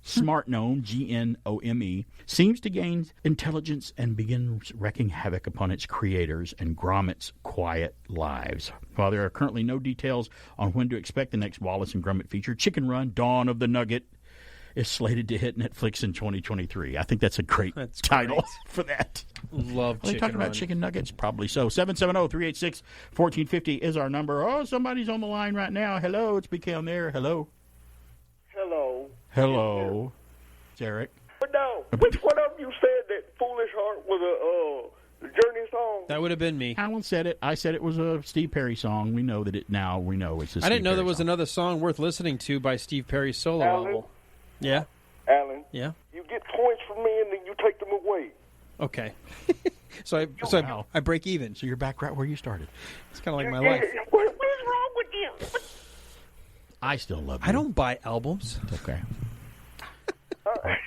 G-N-O-M-E, seems to gain intelligence and begins wreaking havoc upon its creators and Gromit's quiet lives. While there are currently no details on when to expect the next Wallace and Gromit feature, Chicken Run, Dawn of the Nugget is slated to hit Netflix in 2023. I think that's a great title for that. Love Chicken Run. Talking about chicken nuggets? Probably so. 770-386-1450 is our number. Oh, somebody's on the line right now. Hello, it's BK on there. Hello. Hello. Hello. It's Eric. But now, which one of you said that Foolish Heart was a Journey song? That would have been me. Alan said it. I said it was a Steve Perry song. We know that it's a Steve I didn't know Perry there was song. another song worth listening to by Steve Perry's solo Alan? album. Yeah? Alan, Yeah? you get points from me and then you take them away. Okay. so I break even. So you're back right where you started. It's kind of like my life. What is wrong with you? I still love you. I don't buy albums. It's okay.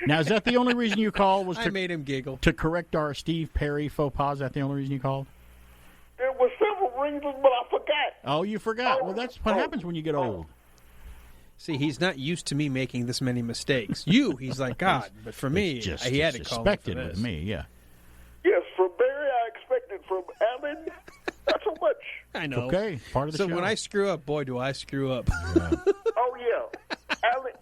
Now, is that the only reason you called? Was I made him giggle. To correct our Steve Perry faux pas? Is that the only reason you called? There were several reasons, but I forgot. Oh, you forgot. Well, that's what happens when you get old. See, he's not used to me making this many mistakes. He's like, God. But for me, just he had to call me for suspected this. with me, yeah. Yes, from Barry, I expected. From Alan, not so much. I know. Okay, part of the show. So when I screw up, boy, do I screw up. Oh, yeah. Alan,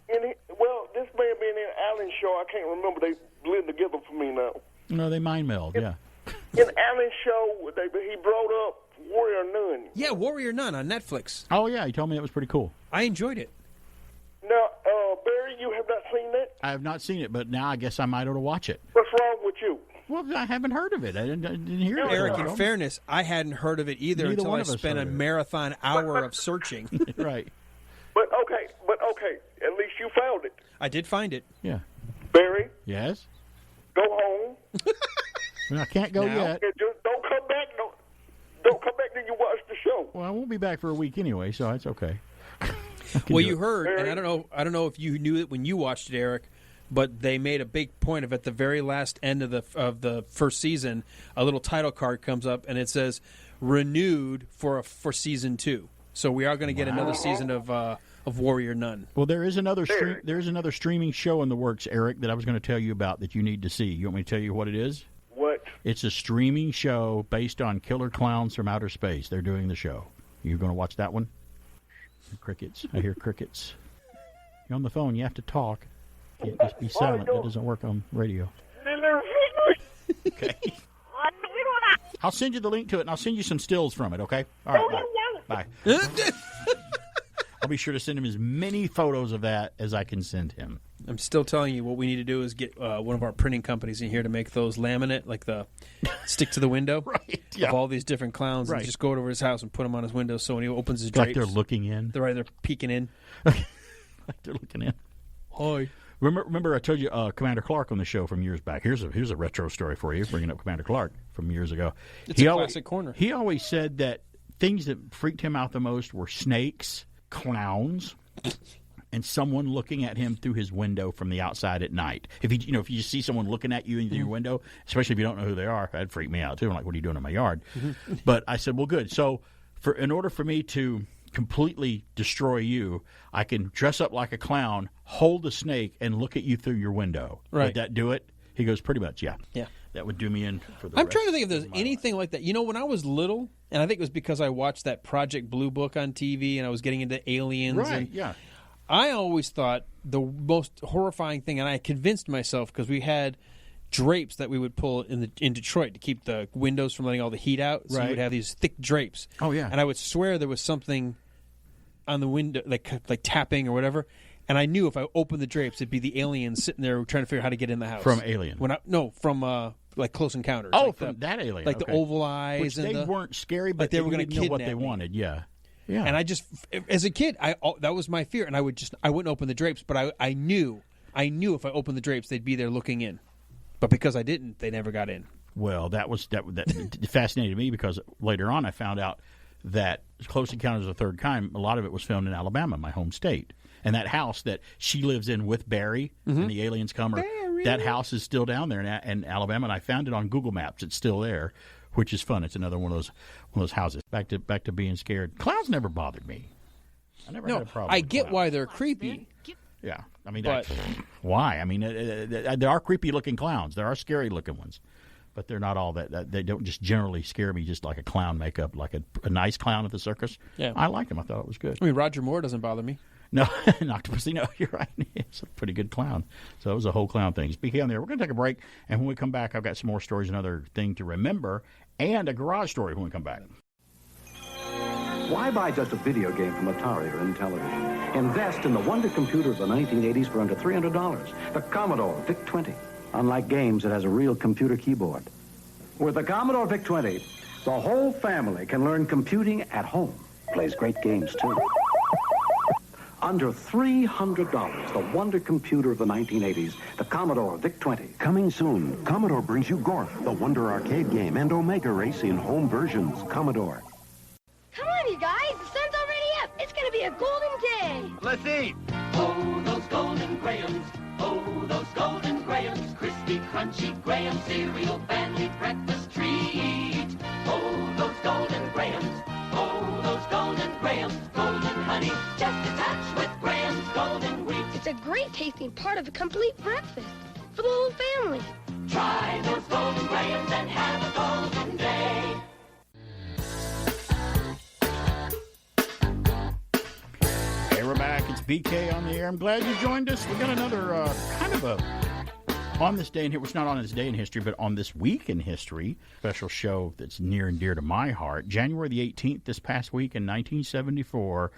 this may have been in Alan's show. I can't remember. They blend together for me now. No, they mind meld, yeah. In Alan's show, he brought up Warrior Nun. Yeah, Warrior Nun on Netflix. Oh, yeah, he told me it was pretty cool. I enjoyed it. Now, Barry, you have not seen that? I have not seen it, but now I guess I might ought to watch it. What's wrong with you? Well, I haven't heard of it. I didn't hear it. Eric, in fairness, I hadn't heard of it either Neither until one I of us spent a heard of it. marathon hour of searching. Right. But okay, at least you found it. I did find it. Yeah. Barry, Yes? go home. I can't go Now? yet. And just don't come back. Don't come back till you watch the show. Well, I won't be back for a week anyway, so it's okay. Well, you heard, and I don't know if you knew it when you watched it, Eric, but they made a big point of at the very last end of the first season, a little title card comes up and it says renewed for season 2. So we are going to get another season of Warrior Nun. Well, there is another streaming show in the works, Eric, that I was going to tell you about that you need to see. You want me to tell you what it is? What? It's a streaming show based on killer clowns from outer space. They're doing the show. You going to watch that one? Crickets. I hear crickets. You're on the phone. You have to talk. You can't just be silent. That doesn't work on radio. Okay. I'll send you the link to it, and I'll send you some stills from it, okay? All right, bye. I'll be sure to send him as many photos of that as I can send him. I'm still telling you, what we need to do is get one of our printing companies in here to make those laminate, like the stick to the window, right? Yeah. Of all these different clowns, and just go over to his house and put them on his window. So when he opens his drapes, like they're looking in. They're peeking in. Like they're looking in. Hi. Remember, I told you Commander Clark on the show from years back. Here's a retro story for you, bringing up Commander Clark from years ago. It's a classic corner. He always said that things that freaked him out the most were snakes, clowns, and someone looking at him through his window from the outside at night. If you see someone looking at you in your window, especially if you don't know who they are, that'd freak me out too. I'm like, what are you doing in my yard? But I said, well, good. So in order for me to completely destroy you, I can dress up like a clown, hold a snake, and look at you through your window. Right. Would that do it? He goes, pretty much, yeah. Yeah. That would do me in for the I'm rest trying to think if there's of my anything like that. You know, when I was little, and I think it was because I watched that Project Blue Book on TV, and I was getting into aliens. Right, and yeah. I always thought the most horrifying thing, and I convinced myself because we had drapes that we would pull in Detroit to keep the windows from letting all the heat out. So Right. you would have these thick drapes. Oh, yeah. And I would swear there was something on the window, like tapping or whatever. And I knew if I opened the drapes, it'd be the aliens sitting there trying to figure out how to get in the house. From Alien? From like Close Encounters. Oh, like from that alien. Like okay. the oval eyes. Which and they weren't scary, but like they were going to know kidnap what they me. wanted, yeah. Yeah. And I just, as a kid, that was my fear, and I wouldn't open the drapes, but I knew if I opened the drapes, they'd be there looking in. But because I didn't, they never got in. Well, that fascinated me because later on I found out that Close Encounters of the Third Kind, a lot of it was filmed in Alabama, my home state. And that house that she lives in with Barry and the aliens come, that house is still down there in Alabama, and I found it on Google Maps. It's still there, which is fun. It's another one of those houses. Back to being scared. Clowns never bothered me. I never had a problem. I with get clowns. why they're creepy. Yeah, I mean, But- why? I mean, there are creepy-looking clowns. There are scary-looking ones, but they're not all that. They don't just generally scare me. Just like a clown makeup, like a nice clown at the circus. Yeah. I like him. I thought it was good. I mean, Roger Moore doesn't bother me. No, an Octopussy. No, you're right. It's a pretty good clown. So it was a whole clown thing. Speaking on there, we're going to take a break, and when we come back, I've got some more stories, another thing to remember, and a garage story when we come back. Why buy just a video game from Atari or Intellivision? Invest in the wonder computer of the 1980s for under $300. The Commodore VIC-20. Unlike games, it has a real computer keyboard. With the Commodore VIC-20, the whole family can learn computing at home. Plays great games, too. Under $300, the wonder computer of the 1980s, the Commodore VIC-20. Coming soon, Commodore brings you Gorf, the Wonder arcade game, and Omega Race in home versions. Commodore. Come on, you guys. The sun's already up. It's going to be a golden day. Let's eat. Oh, those golden grahams. Oh, those golden grahams. Crispy, crunchy graham cereal, family breakfast treat. Oh, those golden grahams. Oh, those golden grahams. Golden honey, just a touch with Graham's golden wheat. It's a great tasting part of a complete breakfast for the whole family. Try those golden grahams and have a golden day. Hey, we're back. It's BK on the air. I'm glad you joined us. We got another kind of a on this day in here. It's not on this day in history, but on this week in history, special show that's near and dear to my heart. January the 18th, this past week in 1974,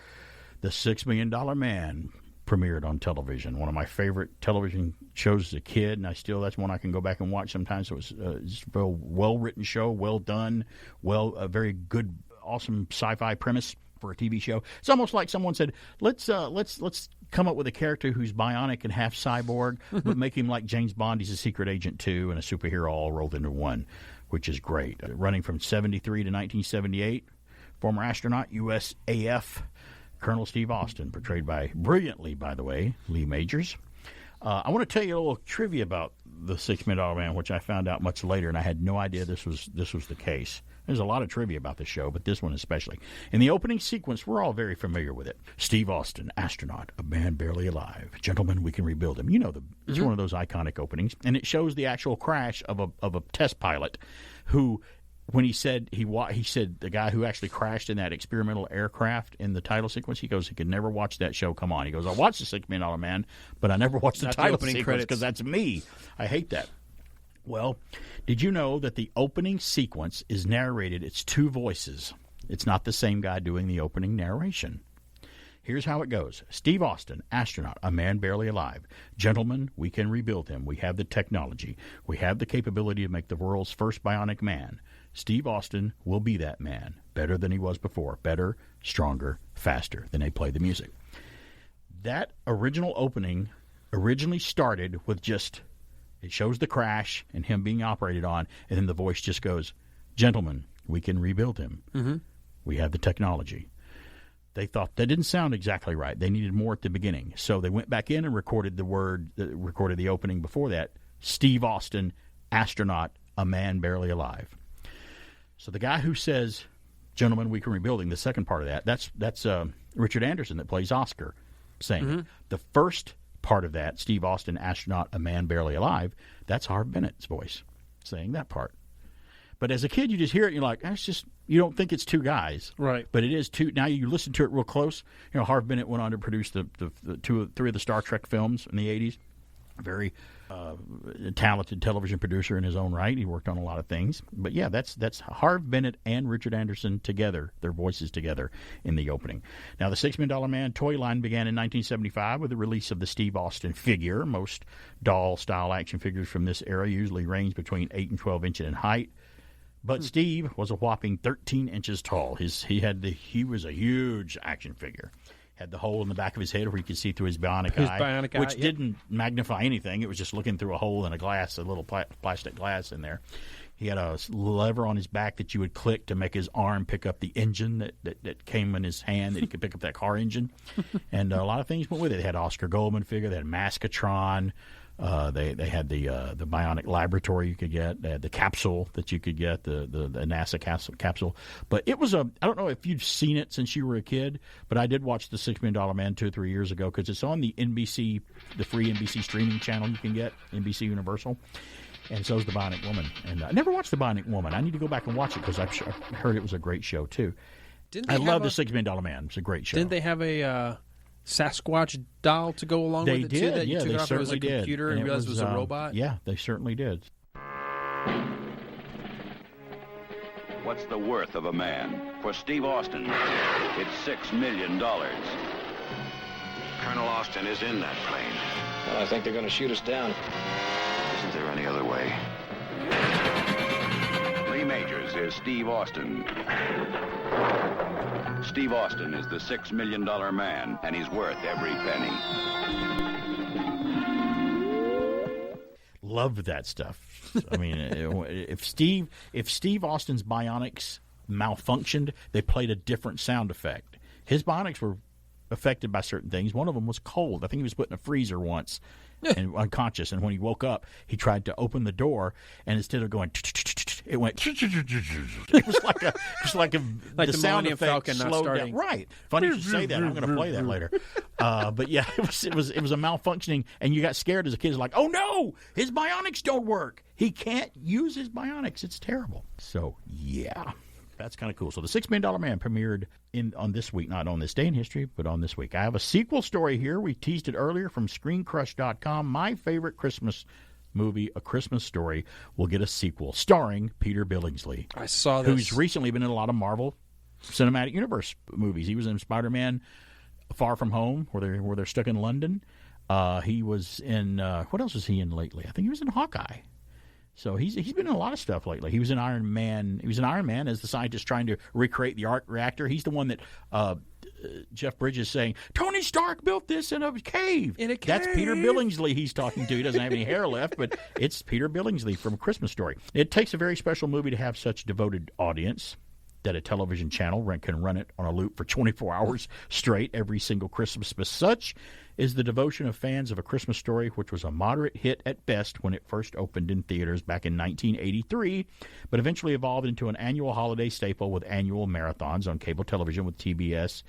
The $6 Million Man premiered on television. One of my favorite television shows as a kid, and that's one I can go back and watch sometimes. It was just a well-written show, well done, a very good, awesome sci-fi premise for a TV show. It's almost like someone said, let's come up with a character who's bionic and half cyborg, but make him like James Bond. He's a secret agent too, and a superhero all rolled into one, which is great. Running from 73 to 1978, former astronaut, USAF, Colonel Steve Austin, portrayed brilliantly, by the way, Lee Majors. I want to tell you a little trivia about the $6 Million Man, which I found out much later, and I had no idea this was the case. There's a lot of trivia about the show, but this one especially. In the opening sequence, we're all very familiar with it. Steve Austin, astronaut, a man barely alive. Gentlemen, we can rebuild him. You know, it's one of those iconic openings, and it shows the actual crash of a test pilot who, when he said the guy who actually crashed in that experimental aircraft in the title sequence, he goes, he could never watch that show come on. He goes, I watched the $6 Million Man, but I never watched the title sequence because that's me. I hate that. Well, did you know that the opening sequence is narrated? It's two voices. It's not the same guy doing the opening narration. Here's how it goes. Steve Austin, astronaut, a man barely alive. Gentlemen, we can rebuild him. We have the technology. We have the capability to make the world's first bionic man. Steve Austin will be that man, better than he was before. Better, stronger, faster. Then they play the music. That original opening originally started with just... It shows the crash and him being operated on, and then the voice just goes, Gentlemen, we can rebuild him. Mm-hmm. We have the technology. They thought that didn't sound exactly right. They needed more at the beginning. So they went back in and recorded the opening before that. Steve Austin, astronaut, a man barely alive. So the guy who says, Gentlemen, we can rebuild him, the second part of that's Richard Anderson that plays Oscar saying it. The first part of that, Steve Austin, astronaut, a man barely alive, that's Harv Bennett's voice saying that part. But as a kid, you just hear it and you're like, that's just, you don't think it's two guys. Right. But it is two. Now you listen to it real close. You know, Harv Bennett went on to produce the three of the Star Trek films in the 80s. Very talented television producer in his own right. He worked on a lot of things. But yeah, that's Harv Bennett and Richard Anderson together, their voices together in the opening. Now, the $6 Million Man toy line began in 1975 with the release of the Steve Austin figure. Most doll-style action figures from this era usually range between 8 and 12 inches in height. But Steve was a whopping 13 inches tall. He was a huge action figure. Had the hole in the back of his head where he could see through his bionic eye, which didn't magnify anything. It was just looking through a hole in a glass, a little plastic glass in there. He had a lever on his back that you would click to make his arm pick up the engine that came in his hand, that he could pick up that car engine. And a lot of things went with it. They had Oscar Goldman figure. They had Maskatron. They had the bionic laboratory you could get. They had the capsule that you could get, the NASA capsule. But it was I don't know if you've seen it since you were a kid, but I did watch the $6 Million Man 2 or 3 years ago because it's on the NBC, the free NBC streaming channel you can get, NBC Universal. And so is the Bionic Woman. And I never watched the Bionic Woman. I need to go back and watch it because I've heard it was a great show too. I love the $6 Million Man. It's a great show. Didn't they have a Sasquatch doll to go along with it too? That you took it off as a computer and realized it was a robot? Yeah, they certainly did. What's the worth of a man? For Steve Austin, it's $6 million. Colonel Austin is in that plane. Well, I think they're going to shoot us down. Isn't there any other way? Lee Majors is Steve Austin. Steve Austin is the $6 million man, and he's worth every penny. Love that stuff. I mean, if Steve Austin's bionics malfunctioned, they played a different sound effect. His bionics were affected by certain things. One of them was cold. I think he was put in a freezer once and unconscious. And when he woke up, he tried to open the door, and instead of going, it went. It was like the sound Millennium effect Falcon not slowed starting. down. Right. Funny you should say that. I'm going to play that later. But yeah, it was a malfunctioning, and you got scared as a kid. It's like, oh no, his bionics don't work. He can't use his bionics. It's terrible. So yeah. That's kind of cool. So The $6 Million Man premiered on this week, not on this day in history, but on this week. I have a sequel story here. We teased it earlier from ScreenCrush.com. My favorite Christmas movie, A Christmas Story, will get a sequel starring Peter Billingsley. I saw this. Who's recently been in a lot of Marvel Cinematic Universe movies. He was in Spider-Man Far From Home, where they're stuck in London. He was in, what else was he in lately? I think he was in Hawkeye. So he's been in a lot of stuff lately. He was in Iron Man. He was in Iron Man as the scientist trying to recreate the arc reactor. He's the one that Jeff Bridges saying, Tony Stark built this in a cave. That's Peter Billingsley he's talking to. He doesn't have any hair left, but it's Peter Billingsley from A Christmas Story. It takes a very special movie to have such devoted audience that a television channel can run it on a loop for 24 hours straight every single Christmas. But such is the devotion of fans of A Christmas Story, which was a moderate hit at best when it first opened in theaters back in 1983, but eventually evolved into an annual holiday staple with annual marathons on cable television with TBS,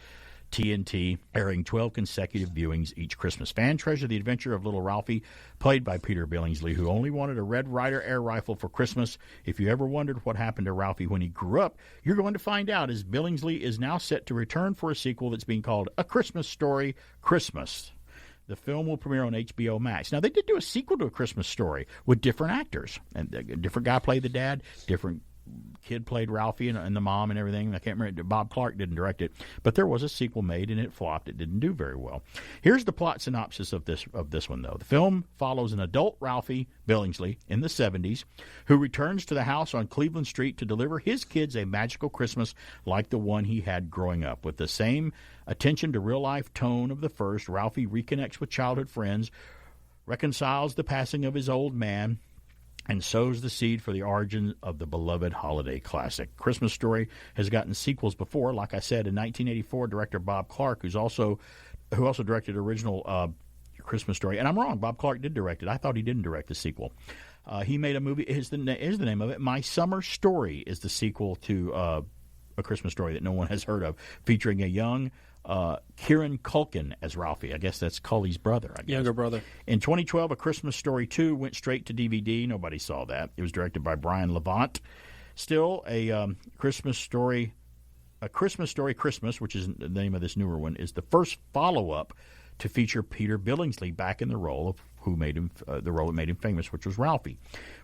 TNT, airing 12 consecutive viewings each Christmas. Fans treasure the adventure of little Ralphie, played by Peter Billingsley, who only wanted a Red Ryder air rifle for Christmas. If you ever wondered what happened to Ralphie when he grew up, you're going to find out, as Billingsley is now set to return for a sequel that's being called A Christmas Story Christmas. The film will premiere on HBO Max. Now, they did do a sequel to A Christmas Story with different actors. And a different guy played the dad, different kid played Ralphie and the mom and everything. I can't remember. Bob Clark didn't direct it. But there was a sequel made, and it flopped. It didn't do very well. Here's the plot synopsis of this one, though. The film follows an adult Ralphie Billingsley in the 70s who returns to the house on Cleveland Street to deliver his kids a magical Christmas like the one he had growing up. With the same attention to real-life tone of the first, Ralphie reconnects with childhood friends, reconciles the passing of his old man, and sows the seed for the origin of the beloved holiday classic. Christmas Story has gotten sequels before. Like I said, in 1984, director Bob Clark, who also directed original Christmas Story. And I'm wrong. Bob Clark did direct it. I thought he didn't direct the sequel. He made a movie. Is the name of it. My Summer Story is the sequel to A Christmas Story that no one has heard of, featuring a young Kieran Culkin as Ralphie. I guess that's Cully's brother. Younger brother. In 2012, A Christmas Story 2 went straight to DVD. Nobody saw that. It was directed by Brian Levant. Still, a Christmas Story Christmas, which is the name of this newer one, is the first follow-up to feature Peter Billingsley back in the role of who made him the role that made him famous, which was Ralphie.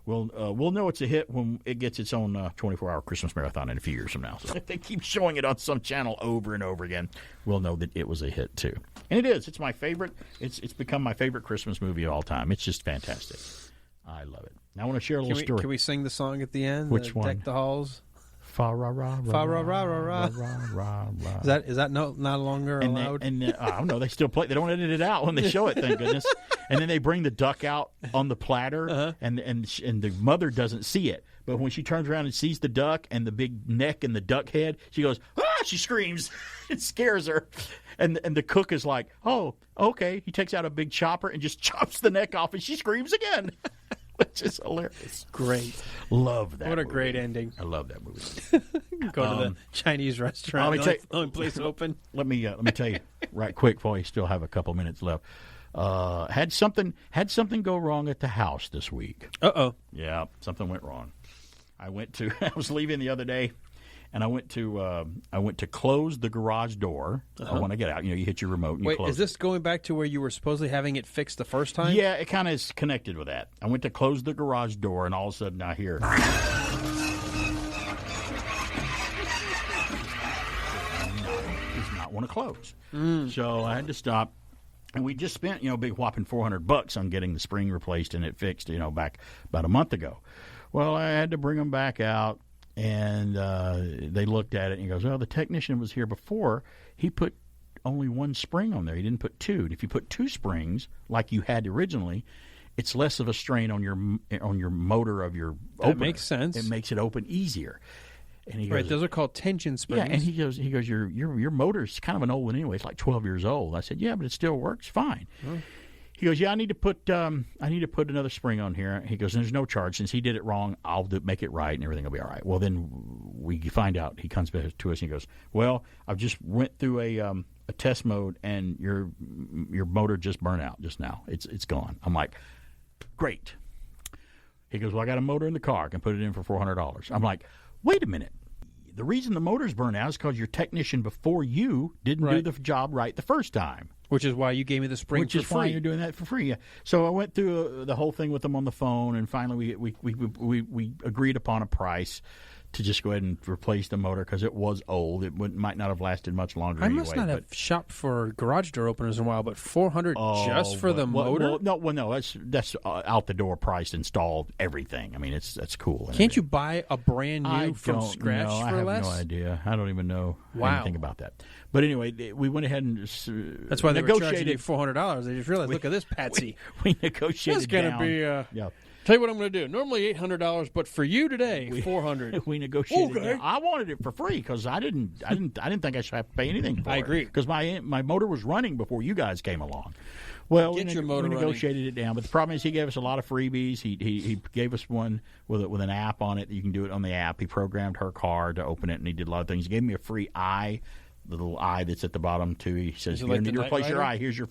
We'll know it's a hit when it gets its own 24-hour Christmas marathon in a few years from now. So if they keep showing it on some channel over and over again, we'll know that it was a hit too. And it is. It's my favorite. It's become my favorite Christmas movie of all time. It's just fantastic. I love it. Now I want to share a little story. Can we sing the song at the end? Which one? Deck the halls. Fa ra ra ra fa ra ra ra ra. Is that no longer allowed? I don't know. They still play. They don't edit it out when they show it. Thank goodness. And then they bring the duck out on the platter, and the mother doesn't see it. But when she turns around and sees the duck and the big neck and the duck head, she goes, ah! She screams. It scares her. And the cook is like, oh, okay. He takes out a big chopper and just chops the neck off, and she screams again. Which is hilarious. Great. Love that. What a movie. Great ending. I love that movie. Go to the Chinese restaurant. Let me only place open. Let me tell you right quick while you still have a couple minutes left. Had something go wrong at the house this week. Uh-oh. Yeah, something went wrong. I was leaving the other day, and I went to close the garage door when I get out. You know, you hit your remote and you close. Wait, is this going back to where you were supposedly having it fixed the first time? Yeah, it kind of is connected with that. I went to close the garage door, and all of a sudden I hear... does not want to close. So I had to stop. And we just spent, a big whopping $400 on getting the spring replaced and it fixed, back about a month ago. Well, I had to bring them back out, and they looked at it, and he goes, well, the technician was here before. He put only one spring on there. He didn't put two. And if you put two springs, like you had originally, it's less of a strain on your motor of your opener. That makes sense. It makes it open easier. And he goes, right, those are called tension springs. Yeah, and he goes, your motor's kind of an old one anyway. It's like 12 years old. I said, yeah, but it still works fine. Oh. He goes, yeah, I need to put another spring on here. He goes, there's no charge. Since he did it wrong, I'll make it right, and everything will be all right. Well, then we find out. He comes back to us and he goes, well, I've just went through a test mode, and your motor just burned out just now. It's gone. I'm like, great. He goes, well, I got a motor in the car. I can put it in for $400. I'm like, wait a minute. The reason the motor's burned out is because your technician before you didn't do the job right the first time. Which is why you gave me the spring for free. Which is why you're doing that for free. Yeah. So I went through the whole thing with them on the phone, and finally we agreed upon a price to just go ahead and replace the motor because it was old. It might not have lasted much longer anyway. I must not have shopped for garage door openers in a while, but $400 just for the motor? No, that's out the door price, installed, everything. I mean, that's cool. Can't you buy a brand new from scratch for less? I have no idea. I don't even know anything about that. But anyway, we went ahead and that's why they were charging you $400. They just realized, look at this patsy. We negotiated. That's going to be Tell you what I'm going to do. Normally $800, but for you today, $400. We negotiated. Okay. I wanted it for free because I didn't think I should have to pay anything for it. I agree because my motor was running before you guys came along. Well, we negotiated it down, but the problem is he gave us a lot of freebies. He gave us one with an app on it. You can do it on the app. He programmed her car to open it, and he did a lot of things. He gave me a free eye. The little eye that's at the bottom too. He says, "You need to replace your eye. Here's your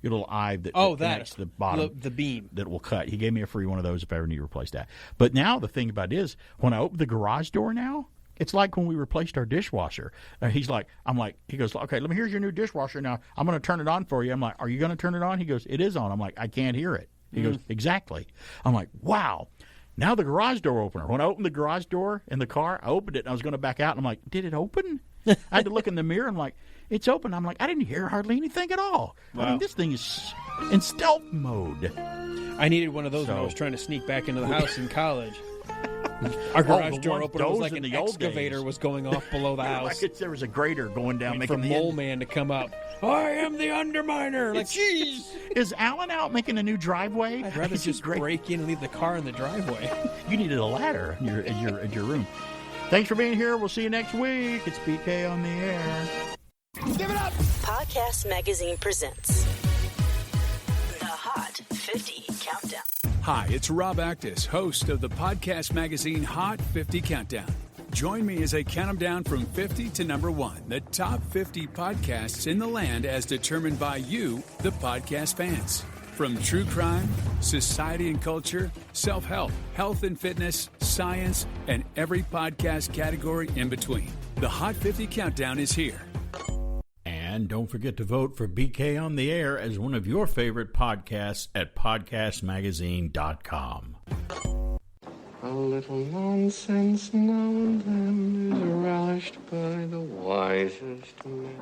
little eye that connects the bottom, the beam that will cut." He gave me a free one of those if I ever need to replace that. But now the thing about it is, when I open the garage door now, it's like when we replaced our dishwasher. He goes, "Okay, here's your new dishwasher. Now I'm going to turn it on for you." I'm like, "Are you going to turn it on?" He goes, "It is on." I'm like, "I can't hear it." He goes, "Exactly." I'm like, "Wow." Now the garage door opener. When I opened the garage door in the car, I opened it and I was going to back out, and I'm like, "Did it open?" I had to look in the mirror. I'm like, it's open. I'm like, I didn't hear hardly anything at all. Wow. I mean, this thing is in stealth mode. I needed one of those when I was trying to sneak back into the house in college. Our garage door opener was like an excavator was going off below the house. Like there was a grader going down, making the mole man to come up. I am the underminer. Like, jeez. Is Alan out making a new driveway? I'd rather just break in and leave the car in the driveway. You needed a ladder in your room. Thanks for being here. We'll see you next week. It's BK on the air. Give it up! Podcast Magazine presents the Hot 50 Countdown. Hi, it's Rob Actis, host of the Podcast Magazine Hot 50 Countdown. Join me as I count them down from 50 to number 1, the top 50 podcasts in the land as determined by you, the podcast fans. From true crime, society and culture, self-help, health and fitness, science, and every podcast category in between. The Hot 50 Countdown is here. And don't forget to vote for BK on the Air as one of your favorite podcasts at podcastmagazine.com. A little nonsense now and then is relished by the wisest men.